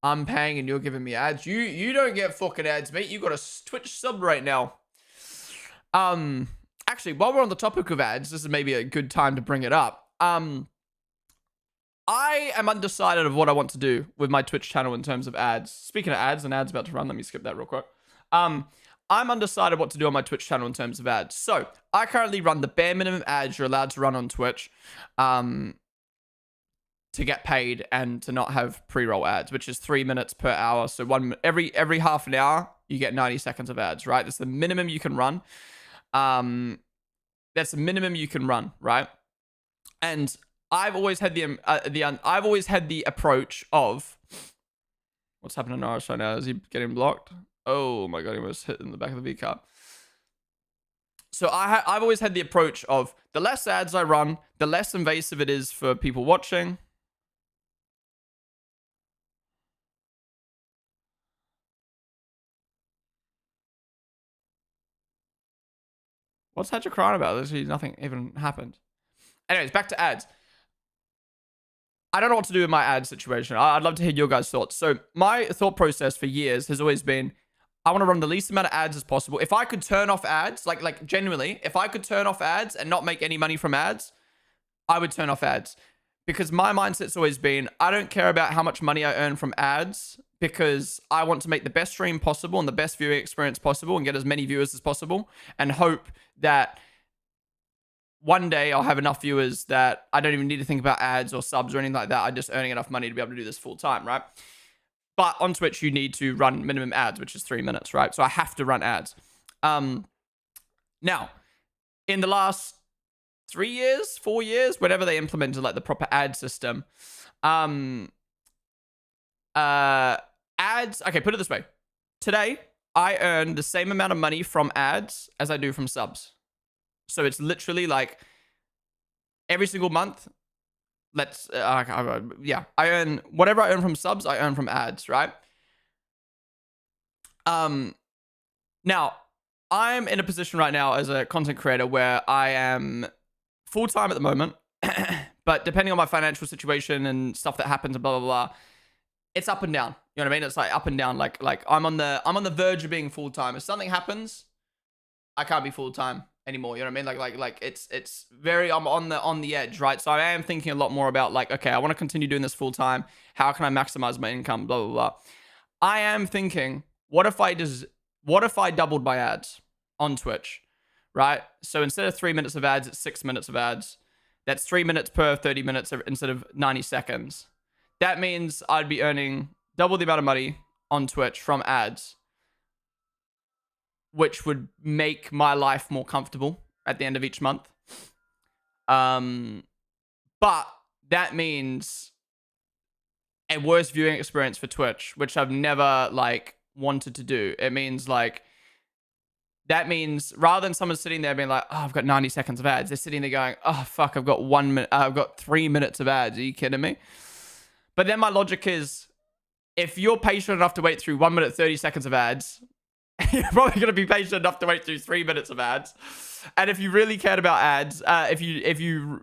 I'm paying and you're giving me ads. You don't get fucking ads, mate. You got a Twitch sub right now. Actually, while we're on the topic of ads, this is maybe a good time to bring it up. I am undecided of what I want to do with my Twitch channel in terms of ads. Speaking of ads, and ads about to run, let me skip that real quick. I'm undecided what to do on my Twitch channel in terms of ads. So, I currently run the bare minimum ads you're allowed to run on Twitch. To to get paid and to not have pre-roll ads, which is 3 minutes per hour. So every half an hour, you get 90 seconds of ads, right? That's the minimum you can run. That's the minimum you can run, right? And I've always had the approach of what's happening to Norris right now. Is he getting blocked? Oh my god, he was hit in the back of the V car. So I've always had the approach of the less ads I run, the less invasive it is for people watching. What's Hatcher crying about? Literally nothing even happened. Anyways, back to ads. I don't know what to do with my ad situation. I'd love to hear your guys' thoughts. So my thought process for years has always been, I want to run the least amount of ads as possible. If I could turn off ads, like genuinely, if I could turn off ads and not make any money from ads, I would turn off ads. Because my mindset's always been, I don't care about how much money I earn from ads, because I want to make the best stream possible and the best viewing experience possible and get as many viewers as possible and hope that one day I'll have enough viewers that I don't even need to think about ads or subs or anything like that. I'm just earning enough money to be able to do this full time, right? But on Twitch, you need to run minimum ads, which is 3 minutes, right? So I have to run ads. Now, in the last 3 years, 4 years, whenever they implemented like the proper ad system, ads, okay, put it this way. Today, I earn the same amount of money from ads as I do from subs. So it's literally like every single month, I earn whatever I earn from subs, I earn from ads, right? Now, I'm in a position right now as a content creator where I am full-time at the moment, but depending on my financial situation and stuff that happens and blah, blah, blah, it's up and down. You know what I mean? It's like up and down. Like I'm on the verge of being full-time. If something happens, I can't be full-time anymore. You know what I mean? Like it's very, I'm on the edge, right? So I am thinking a lot more about like, okay, I want to continue doing this full-time. How can I maximize my income? Blah, blah, blah. I am thinking, what if I doubled my ads on Twitch, right? So instead of 3 minutes of ads, it's 6 minutes of ads. That's 3 minutes per 30 minutes instead of 90 seconds. That means I'd be earning double the amount of money on Twitch from ads, which would make my life more comfortable at the end of each month. But that means a worse viewing experience for Twitch, which I've never like wanted to do. It means like, that means rather than someone sitting there being like, oh, I've got 90 seconds of ads, they're sitting there going, oh, fuck, I've got 1 minute, I've got 3 minutes of ads. Are you kidding me? But then my logic is, if you're patient enough to wait through 1 minute, 30 seconds of ads, you're probably going to be patient enough to wait through 3 minutes of ads. And if you really cared about ads, if you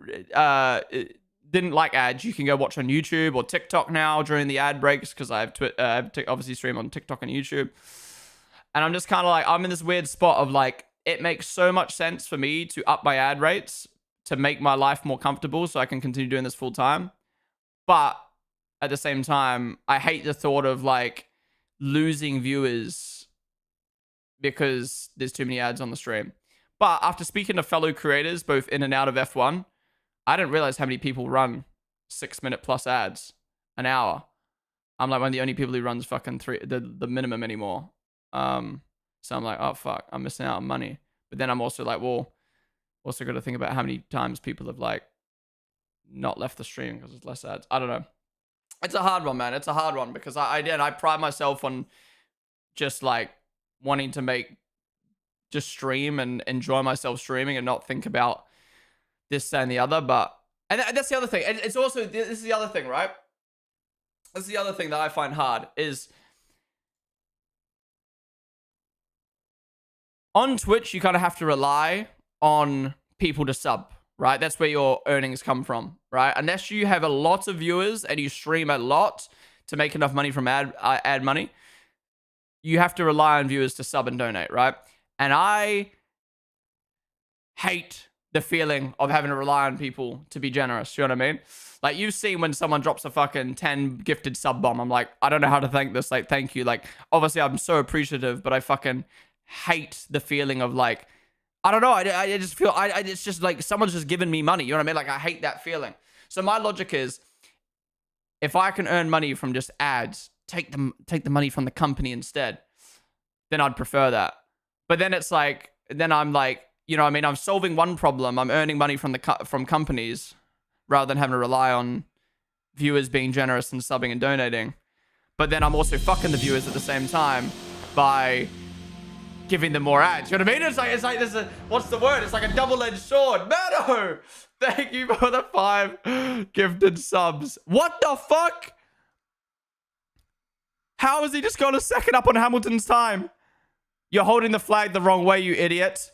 didn't like ads, you can go watch on YouTube or TikTok now during the ad breaks, because I have obviously stream on TikTok and YouTube. And I'm just kind of like, I'm in this weird spot of like, it makes so much sense for me to up my ad rates to make my life more comfortable so I can continue doing this full time. But at the same time, I hate the thought of like losing viewers because there's too many ads on the stream. But after speaking to fellow creators, both in and out of F1, I didn't realize how many people run 6 minute plus ads an hour. I'm like one of the only people who runs fucking the minimum anymore. So I'm like, oh fuck, I'm missing out on money. But then I'm also like, well, also got to think about how many times people have like not left the stream because there's less ads. I don't know. It's a hard one, man. It's a hard one because I pride myself on just like wanting to just stream and enjoy myself streaming and not think about this, that, and the other. But, and that's the other thing. It's also, this is the other thing, right? This is the other thing that I find hard is on Twitch, you kind of have to rely on people to sub, right? That's where your earnings come from, right? Unless you have a lot of viewers and you stream a lot to make enough money from ad money, you have to rely on viewers to sub and donate, right? And I hate the feeling of having to rely on people to be generous. You know what I mean? Like, you've seen when someone drops a fucking 10 gifted sub bomb. I'm like, I don't know how to thank this. Like, thank you. Like, obviously, I'm so appreciative, but I fucking hate the feeling of like, I don't know. I just feel, it's just like someone's just giving me money. You know what I mean? Like, I hate that feeling. So my logic is, If I can earn money from just ads, take the money from the company instead, then I'd prefer that. But then it's like, then I'm like, you know what I mean? I'm solving one problem. I'm earning money from from companies rather than having to rely on viewers being generous and subbing and donating. But then I'm also fucking the viewers at the same time by giving them more ads. You know what I mean? It's like there's a, what's the word? It's like a double-edged sword. Mano, thank you for the 5 gifted subs. What the fuck? How has he just got a second up on Hamilton's time? You're holding the flag the wrong way, you idiot.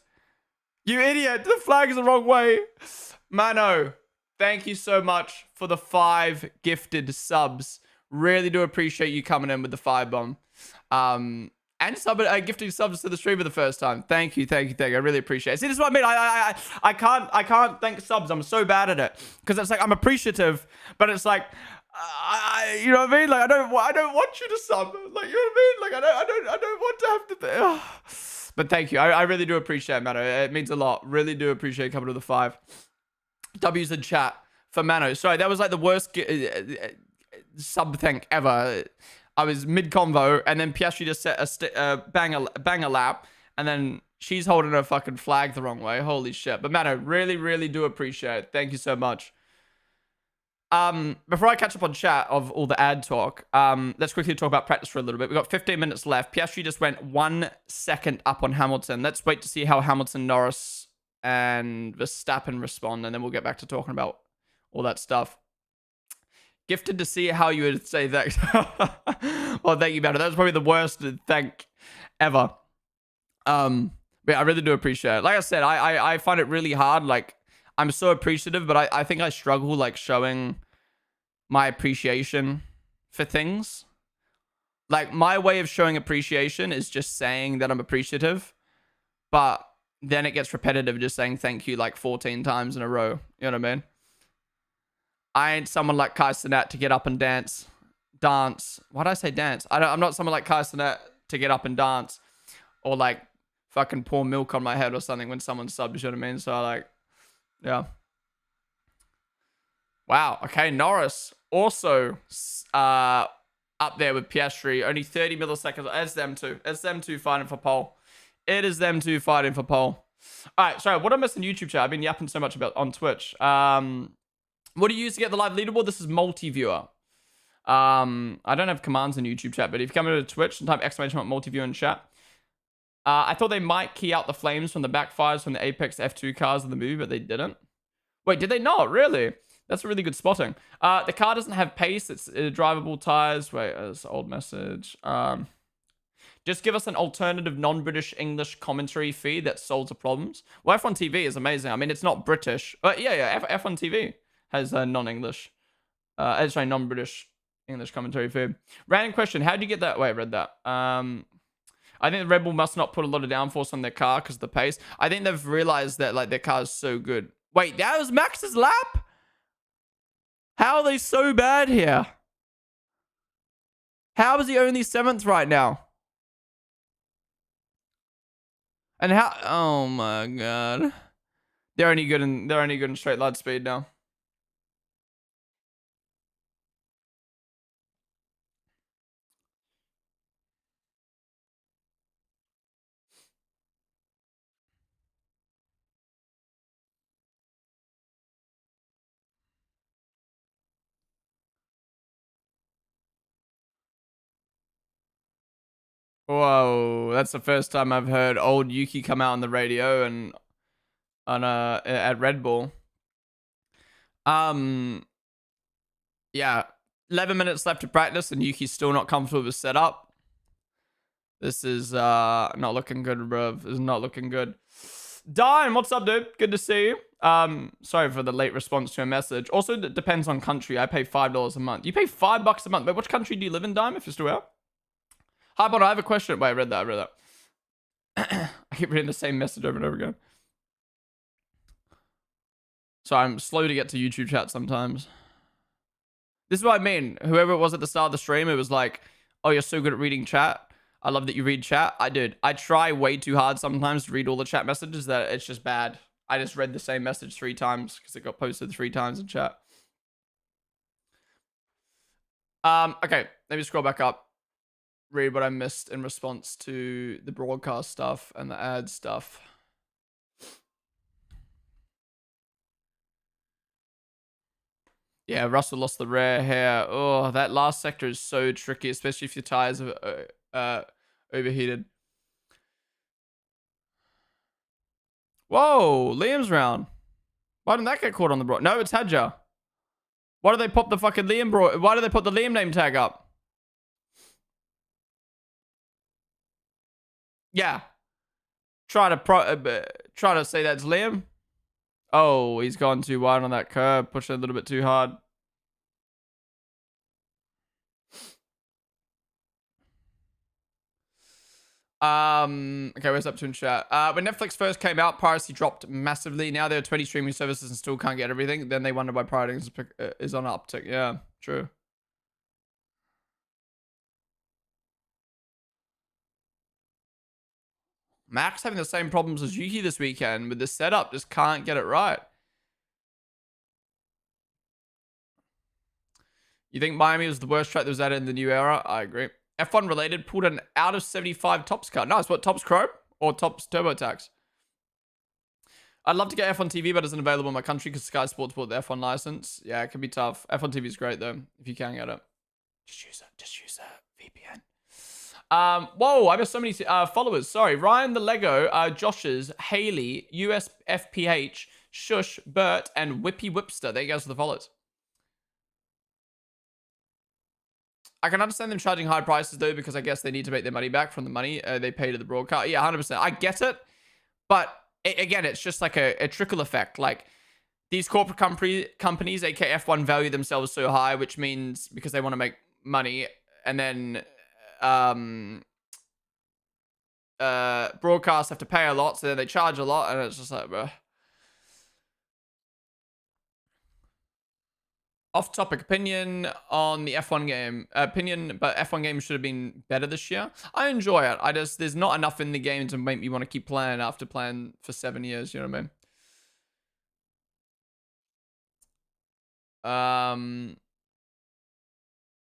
You idiot. The flag is the wrong way. Mano, thank you so much for the 5 gifted subs. Really do appreciate you coming in with the 5 bomb. And gifting subs to the stream for the first time. Thank you. I really appreciate it. See, this is what I mean. I can't thank subs. I'm so bad at it because it's like I'm appreciative, but it's like, you know what I mean? Like I don't want you to sub. Like you know what I mean? Like I don't want to have to. But thank you. I really do appreciate it, Mano. It means a lot. Really do appreciate coming to the 5 W's in chat for Mano. Sorry, that was like the worst sub thing ever. I was mid-convo, and then Piastri just set a banger lap, and then she's holding her fucking flag the wrong way. Holy shit. But, man, I really do appreciate it. Thank you so much. Before I catch up on chat of all the ad talk, let's quickly talk about practice for a little bit. We've got 15 minutes left. Piastri just went 1 second up on Hamilton. Let's wait to see how Hamilton, Norris, and Verstappen respond, and then we'll get back to talking about all that stuff. Gifted to see how you would say that. Well, thank you, man. That was probably the worst thank ever. But yeah, I really do appreciate it. Like I said, I find it really hard. Like, I'm so appreciative, but I think I struggle, like, showing my appreciation for things. Like, my way of showing appreciation is just saying that I'm appreciative. But then it gets repetitive just saying thank you, like, 14 times in a row. You know what I mean? I ain't someone like Kai Cenat to get up and dance. Why did I say dance? I'm not someone like Kai Cenat to get up and dance. Or like fucking pour milk on my head or something when someone subs, you know what I mean? So like, yeah. Wow. Okay, Norris also up there with Piastri. Only 30 milliseconds. It's them two. It's them two fighting for pole. It is them two fighting for pole. All right, sorry. What I missed on YouTube chat? I've been yapping so much about on Twitch. What do you use to get the live leaderboard? This is multi-viewer. I don't have commands in YouTube chat, but if you come into Twitch and type exclamation multi-viewer in chat, I thought they might key out the flames from the backfires from the Apex F2 cars in the movie, but they didn't. Wait, did they not? Really? That's really good spotting. The car doesn't have pace. It's drivable tires. Wait, that's an old message. Just give us an alternative non-British English commentary feed that solves the problems. Well, F1 TV is amazing. I mean, it's not British. But yeah, F1 TV has a non-English, sorry, non-British English commentary feed. Random question: how do you get that? Wait, I read that. I think the Red Bull must not put a lot of downforce on their car because of the pace. I think they've realized that like their car is so good. Wait, that was Max's lap? How are they so bad here? How is he only 7th right now? And how? Oh my god, they're only good in straight line speed now. Whoa, that's the first time I've heard old Yuki come out on the radio and on at Red Bull. Yeah, 11 minutes left to practice and Yuki's still not comfortable with his setup. This is not looking good, bruv. This is not looking good. Dime, what's up, dude? Good to see you. Sorry for the late response to a message. Also, it depends on country. I pay $5 a month. You pay $5 a month. But which country do you live in, Dime, if you're still out? Hi, Bono, I have a question. Wait, I read that. I keep reading the same message over and over again. So I'm slow to get to YouTube chat sometimes. This is what I mean. Whoever it was at the start of the stream, it was like, oh, you're so good at reading chat. I love that you read chat. I try way too hard sometimes to read all the chat messages that it's just bad. I just read the same message 3 times because it got posted 3 times in chat. Okay, let me scroll back up. Read what I missed in response to the broadcast stuff and the ad stuff. Yeah, Russell lost the rare hair. Oh, that last sector is so tricky, especially if your tires are overheated. Whoa, Liam's round. Why didn't that get caught on the broad? No, it's Hadja. Why did they pop the fucking Liam Why did they put the Liam name tag up? Yeah. Try to say that's Liam. Oh, he's gone too wide on that curb, pushing a little bit too hard. Okay, where's up to in chat? When Netflix first came out, piracy dropped massively. Now there are 20 streaming services and still can't get everything. Then they wonder why piracy is on an uptick. Yeah, true. Max having the same problems as Yuki this weekend with the setup. Just can't get it right. You think Miami was the worst track that was added in the new era? I agree. F1 related, pulled an out of 75 Tops car. Nice. What, Tops Chrome or Tops TurboTax? I'd love to get F1 TV, but it isn't available in my country because Sky Sports bought the F1 license. Yeah, it can be tough. F1 TV is great though, if you can get it. Just use a VPN. Whoa, I have so many followers. Sorry. Ryan the Lego, Josh's, Haley, USFPH, Shush, Bert, and Whippy Whipster. There you go for the followers. I can understand them charging high prices though, because I guess they need to make their money back from the money they pay to the broadcast. Yeah, 100%. I get it. But again, it's just like a trickle effect. Like these corporate companies, aka F1, value themselves so high, which means because they want to make money, and then broadcasts have to pay a lot, so then they charge a lot, and it's just like, bruh. Off-topic opinion on the F1 game. But F1 game should have been better this year. I enjoy it. There's not enough in the game to make me want to keep playing after playing for 7 years. You know what I mean?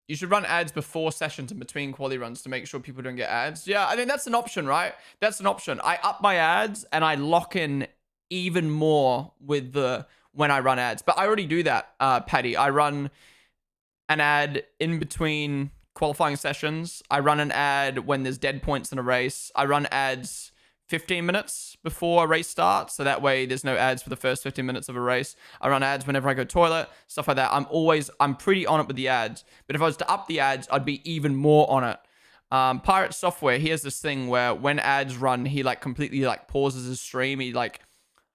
You should run ads before sessions and between quali runs to make sure people don't get ads. Yeah, I mean, that's an option, right? That's an option. I up my ads and I lock in even more with when I run ads. But I already do that, Paddy. I run an ad in between qualifying sessions. I run an ad when there's dead points in a race. I run ads 15 minutes before a race starts, so that way there's no ads for the first 15 minutes of a race. I run ads whenever I go toilet, stuff like that. I'm pretty on it with the ads. But if I was to up the ads, I'd be even more on it. Pirate Software, he has this thing where when ads run, he like completely like pauses his stream. He like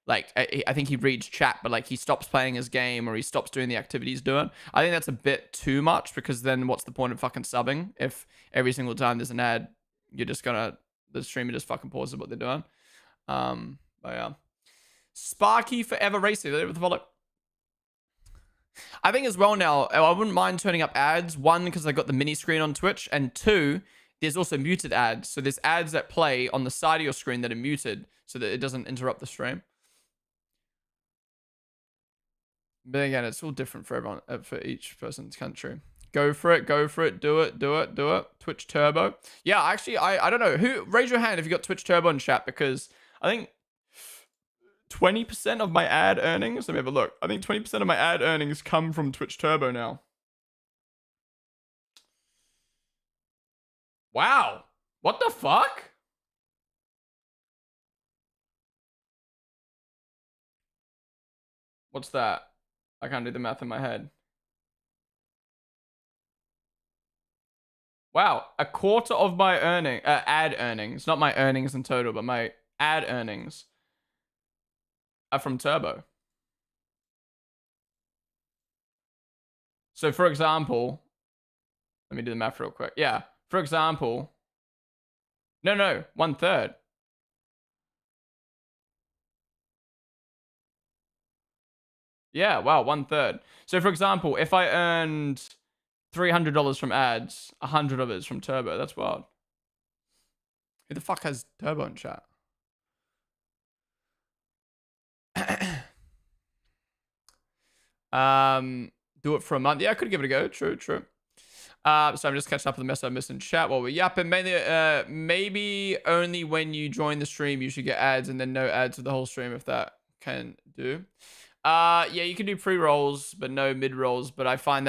I think he reads chat, but like he stops playing his game or he stops doing the activity he's doing. I think that's a bit too much, because then what's the point of fucking subbing if every single time there's an ad, you're just gonna, the streamer just fucking pauses what they're doing. But yeah. Sparky Forever Racing. I think as well now, I wouldn't mind turning up ads. One, because I got the mini screen on Twitch, and two, there's also muted ads. So there's ads that play on the side of your screen that are muted so that it doesn't interrupt the stream. But again, it's all different for everyone, for each person's country. Go for it, do it. Twitch Turbo. Yeah, actually, I don't know. Raise your hand if you got Twitch Turbo in chat, because I think 20% of my ad earnings, let me have a look. I think 20% of my ad earnings come from Twitch Turbo now. Wow. What the fuck? What's that? I can't do the math in my head. Wow, a quarter of my ad earnings, not my earnings in total, but my ad earnings are from Turbo. So for example, let me do the math real quick. Yeah, for example, no, 1/3. Yeah, wow, 1/3. So for example, if I earned $300 from ads, 100 of it is from Turbo. That's wild. Who the fuck has Turbo in chat? Do it for a month. Yeah, I could give it a go. True. So I'm just catching up with the mess I missed in chat while we're yapping. Mainly, maybe only when you join the stream you should get ads, and then no ads for the whole stream if that can do. Yeah, you can do pre-rolls, but no mid-rolls. But I find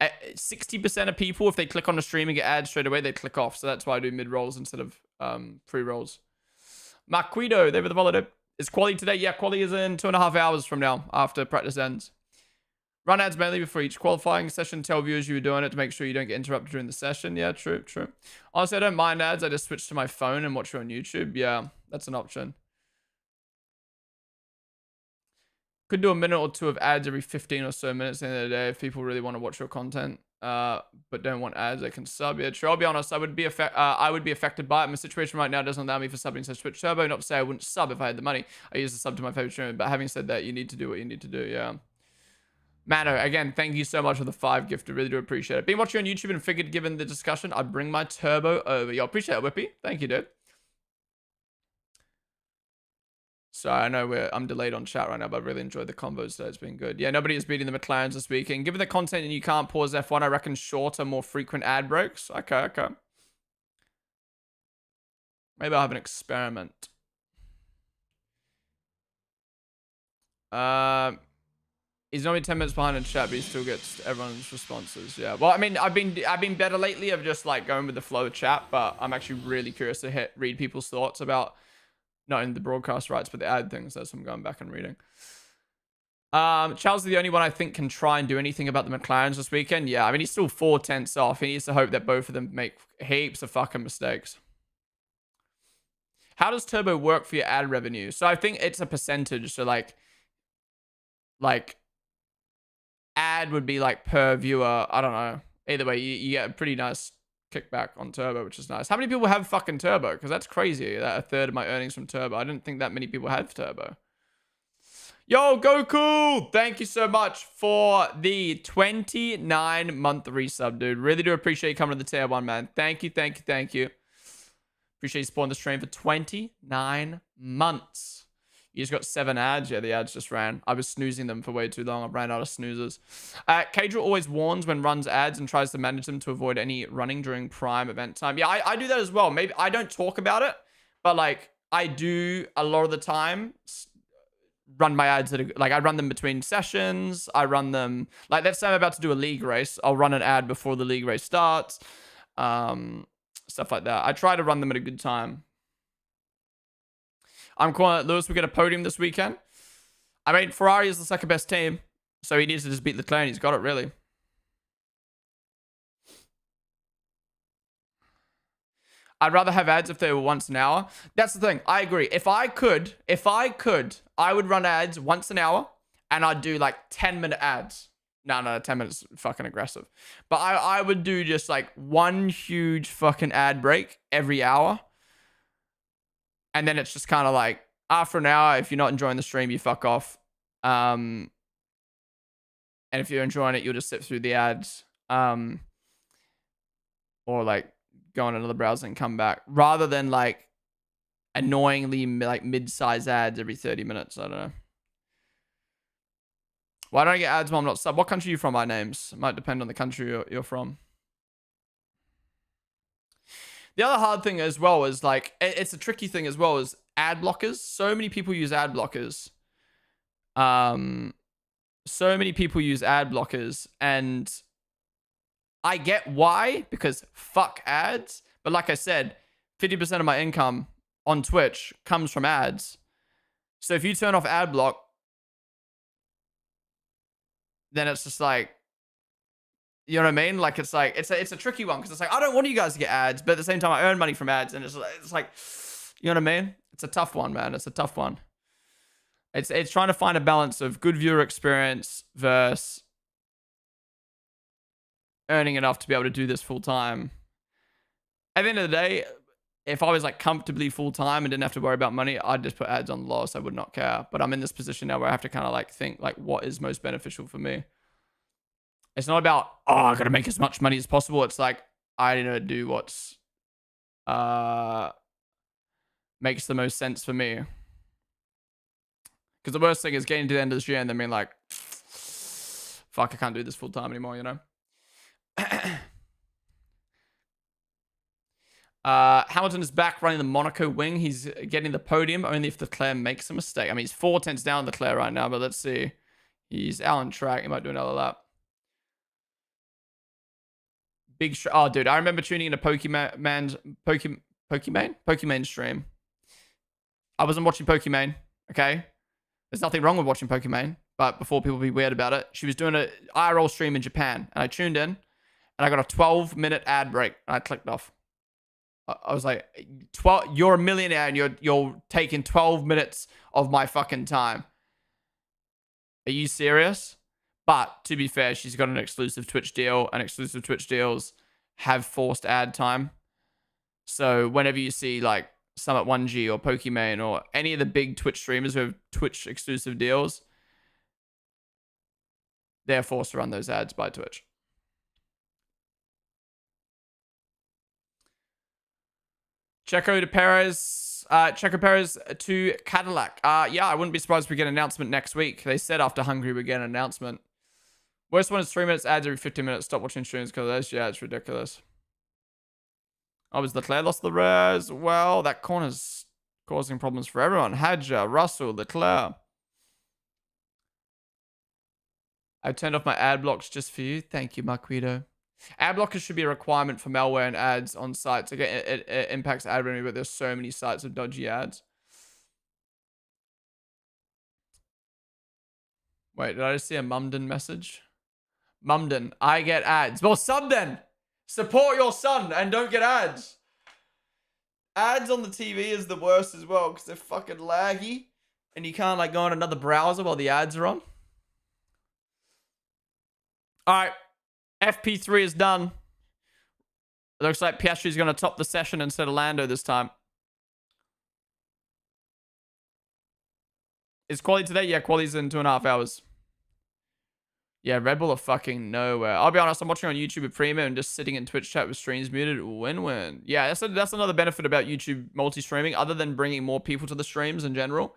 60% of people, if they click on the stream and get ads straight away, they click off. So that's why I do mid-rolls instead of pre-rolls. Marquido, they were the follow. Is quali today? Yeah, quali is in 2.5 hours from now after practice ends. Run ads mainly before each qualifying session. Tell viewers you were doing it to make sure you don't get interrupted during the session. Yeah, true, true. Honestly, I don't mind ads. I just switch to my phone and watch you on YouTube. Yeah, that's an option. Could do a minute or two of ads every 15 or so minutes at the end of the day if people really want to watch your content, but don't want ads. They can sub. Yeah, true. I'll be honest. I would be affected by it. My situation right now doesn't allow me for subbing to Twitch Turbo. Not to say I wouldn't sub if I had the money. I use the sub to my favorite streamer. But having said that, you need to do what you need to do. Yeah. Mano, again, thank you so much for the 5 gift. I really do appreciate it. Been watching on YouTube and figured, given the discussion, I'd bring my Turbo over. Yo, appreciate it, Whippy. Thank you, dude. So I know I'm delayed on chat right now, but I've really enjoyed the combos today. It's been good. Yeah, nobody is beating the McLarens this weekend. Given the content and you can't pause F1, I reckon shorter, more frequent ad breaks. Okay. Maybe I'll have an experiment. He's normally 10 minutes behind in chat, but he still gets everyone's responses. Yeah. Well, I mean, I've been better lately of just like going with the flow of chat, but I'm actually really curious to read people's thoughts about not in the broadcast rights, but the ad things. That's what I'm going back and reading. Charles is the only one I think can try and do anything about the McLarens this weekend. Yeah, I mean, he's still 4/10 off. He needs to hope that both of them make heaps of fucking mistakes. How does Turbo work for your ad revenue? So I think it's a percentage. So like ad would be like per viewer. I don't know. Either way, you get a pretty nice kickback on Turbo, which is nice. How many people have fucking Turbo? Because that's crazy that a third of my earnings from Turbo. I didn't think that many people have Turbo. Yo, Goku! Thank you so much for the 29-month resub, dude. Really do appreciate you coming to the tier 1, man. Thank you. Appreciate you supporting the stream for 29 months. You just got 7 ads. Yeah, the ads just ran. I was snoozing them for way too long. I ran out of snoozers. Cadril always warns when runs ads and tries to manage them to avoid any running during prime event time. Yeah, I do that as well. Maybe I don't talk about it, but like I do a lot of the time run my ads like I run them between sessions. I run them like let's say I'm about to do a league race. I'll run an ad before the league race starts. Stuff like that. I try to run them at a good time. I'm calling it Lewis. We get a podium this weekend. I mean, Ferrari is the second best team, so he needs to just beat Leclerc, and he's got it, really. I'd rather have ads if they were once an hour. That's the thing. I agree. If I could, I would run ads once an hour, and I'd do like 10-minute ads. No, 10 minutes is fucking aggressive. But I would do just like one huge fucking ad break every hour. And then it's just kind of like, after an hour, if you're not enjoying the stream, you fuck off. And if you're enjoying it, you'll just sit through the ads. Or like go on another browser and come back. Rather than like annoyingly like mid-size ads every 30 minutes. I don't know. Why don't I get ads while I'm not sub? What country are you from, my names? It might depend on the country you're from. The other hard thing as well is like, it's a tricky thing as well is ad blockers. So many people use ad blockers. And I get why, because fuck ads. But like I said, 50% of my income on Twitch comes from ads. So if you turn off ad block, then it's just like, you know what I mean? Like, it's like, it's a tricky one because it's like, I don't want you guys to get ads, but at the same time, I earn money from ads. And it's like, you know what I mean? It's a tough one, man. It's a tough one. It's trying to find a balance of good viewer experience versus earning enough to be able to do this full time. At the end of the day, if I was like comfortably full time and didn't have to worry about money, I'd just put ads on the loss. I would not care. But I'm in this position now where I have to kind of like think like what is most beneficial for me. It's not about, oh, I got to make as much money as possible. It's like, I need to do what's makes the most sense for me. Because the worst thing is getting to the end of this year and then being like, fuck, I can't do this full time anymore, you know? Hamilton is back running the Monaco wing. He's getting the podium only if Leclerc makes a mistake. I mean, he's 4 tenths down Leclerc right now, but let's see. He's out on track. He might do another lap. Oh, dude, I remember tuning into Pokemon stream. I wasn't watching Pokemon, okay? There's nothing wrong with watching Pokemon, but before people be weird about it, she was doing an IRL stream in Japan, and I tuned in, and I got a 12-minute ad break, and I clicked off. I was like, you're a millionaire, and you're taking 12 minutes of my fucking time. Are you serious? But to be fair, she's got an exclusive Twitch deal, and exclusive Twitch deals have forced ad time. So whenever you see like Summit 1G or Pokimane or any of the big Twitch streamers who have Twitch exclusive deals, they're forced to run those ads by Twitch. Checo to Perez. Checo Perez to Cadillac. Yeah, I wouldn't be surprised if we get an announcement next week. They said after Hungary we'd get an announcement. Worst one is 3 minutes ads every 15 minutes. Stop watching streams because of this. Yeah, it's ridiculous. Oh, was Leclerc lost the res? Well, that corner's causing problems for everyone. Hadja, Russell, Leclerc. I turned off my ad blocks just for you. Thank you, Marquito. Ad blockers should be a requirement for malware and ads on sites. Again, it impacts ad revenue, but there's so many sites of dodgy ads. Wait, did I just see a Mumden message? Mumden, I get ads. Well, son then. Support your son and don't get ads. Ads on the TV is the worst as well because they're fucking laggy and you can't like go on another browser while the ads are on. All right. FP3 is done. It looks like Piastri's going to top the session instead of Lando this time. Is quali today? Yeah, quali's in 2.5 hours. Yeah, Red Bull are fucking nowhere. I'll be honest, I'm watching on YouTube with Premium and just sitting in Twitch chat with streams muted. Win-win. Yeah, that's another benefit about YouTube multi-streaming, other than bringing more people to the streams in general.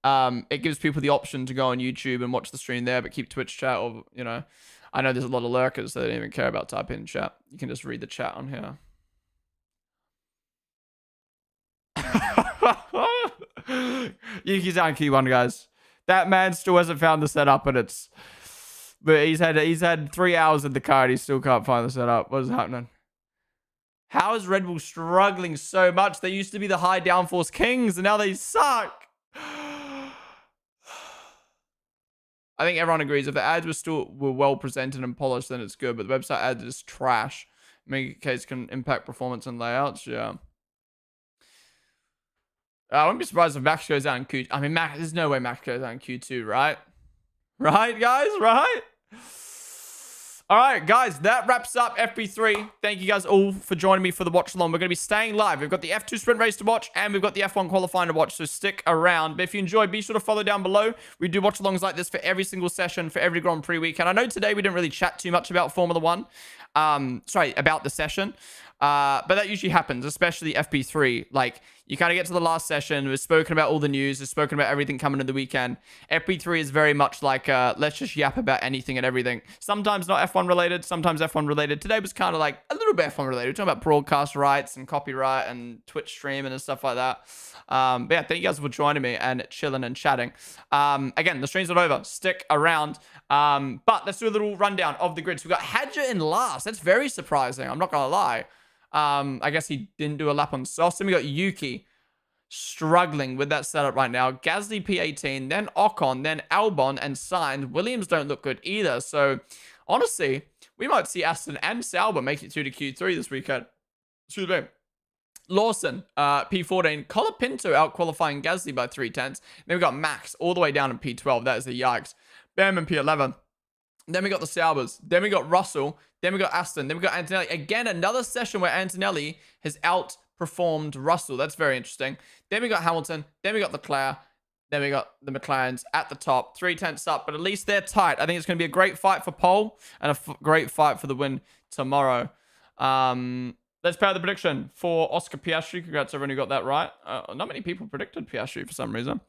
It gives people the option to go on YouTube and watch the stream there, but keep Twitch chat or, you know. I know there's a lot of lurkers, so they don't even care about typing in chat. You can just read the chat on here. Yuki's down Q1, guys. That man still hasn't found the setup, and it's... But he's had 3 hours in the car and he still can't find the setup. What is happening? How is Red Bull struggling so much? They used to be the high downforce kings and now they suck. I think everyone agrees if the ads were well presented and polished, then it's good. But the website ads is trash. Mega case can impact performance and layouts. Yeah. I wouldn't be surprised if Max goes out in Q2. I mean, there's no way Max goes out in Q2, right? Right, guys? Right? All right, guys, that wraps up FP3. Thank you guys all for joining me for the watch along. We're going to be staying live. We've got the F2 sprint race to watch, and we've got the F1 qualifying to watch, so stick around. But if you enjoyed, be sure to follow down below. We do watch alongs like this for every single session, for every Grand Prix weekend. I know today we didn't really chat too much about Formula 1. About the session. But that usually happens, especially FP3. Like, you kind of get to the last session. We've spoken about all the news. We've spoken about everything coming in the weekend. FP3 is very much like, let's just yap about anything and everything. Sometimes not F1 related, sometimes F1 related. Today was kind of like a little bit F1 related. We're talking about broadcast rights and copyright and Twitch streaming and stuff like that. But yeah, thank you guys for joining me and chilling and chatting. Again, the stream's not over. Stick around. But let's do a little rundown of the grid. So we got Hadja in last. That's very surprising. I'm not going to lie. I guess he didn't do a lap on Sauce. Then we got Yuki struggling with that setup right now. Gasly P18, then Ocon, then Albon, and Sainz. Williams don't look good either. So, honestly, we might see Aston and Sauber make it through to Q3 this weekend. Excuse me. Lawson, P14. Colapinto out-qualifying Gasly by 3 tenths. Then we got Max all the way down in P12. That is a yikes. Behrman P11. Then we got the Saubers. Then we got Russell. Then we got Aston. Then we got Antonelli. Again, another session where Antonelli has outperformed Russell. That's very interesting. Then we got Hamilton. Then we got Leclerc. Then we got the McLarens at the top. 3 tenths up, but at least they're tight. I think it's going to be a great fight for pole and a great fight for the win tomorrow. Let's play the prediction for Oscar Piastri. Congrats everyone who got that right. Not many people predicted Piastri for some reason.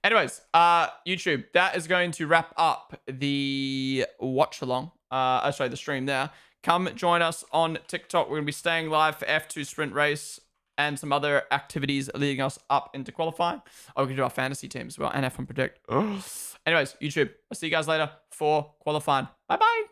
Anyways, YouTube, that is going to wrap up the watch along. The stream there. come join us on TikTok. We're going to be staying live for F2 sprint race and some other activities leading us up into qualifying. Oh, we can do our fantasy team as well and F1 Predict. Anyways, YouTube, I'll see you guys later for qualifying. Bye-bye.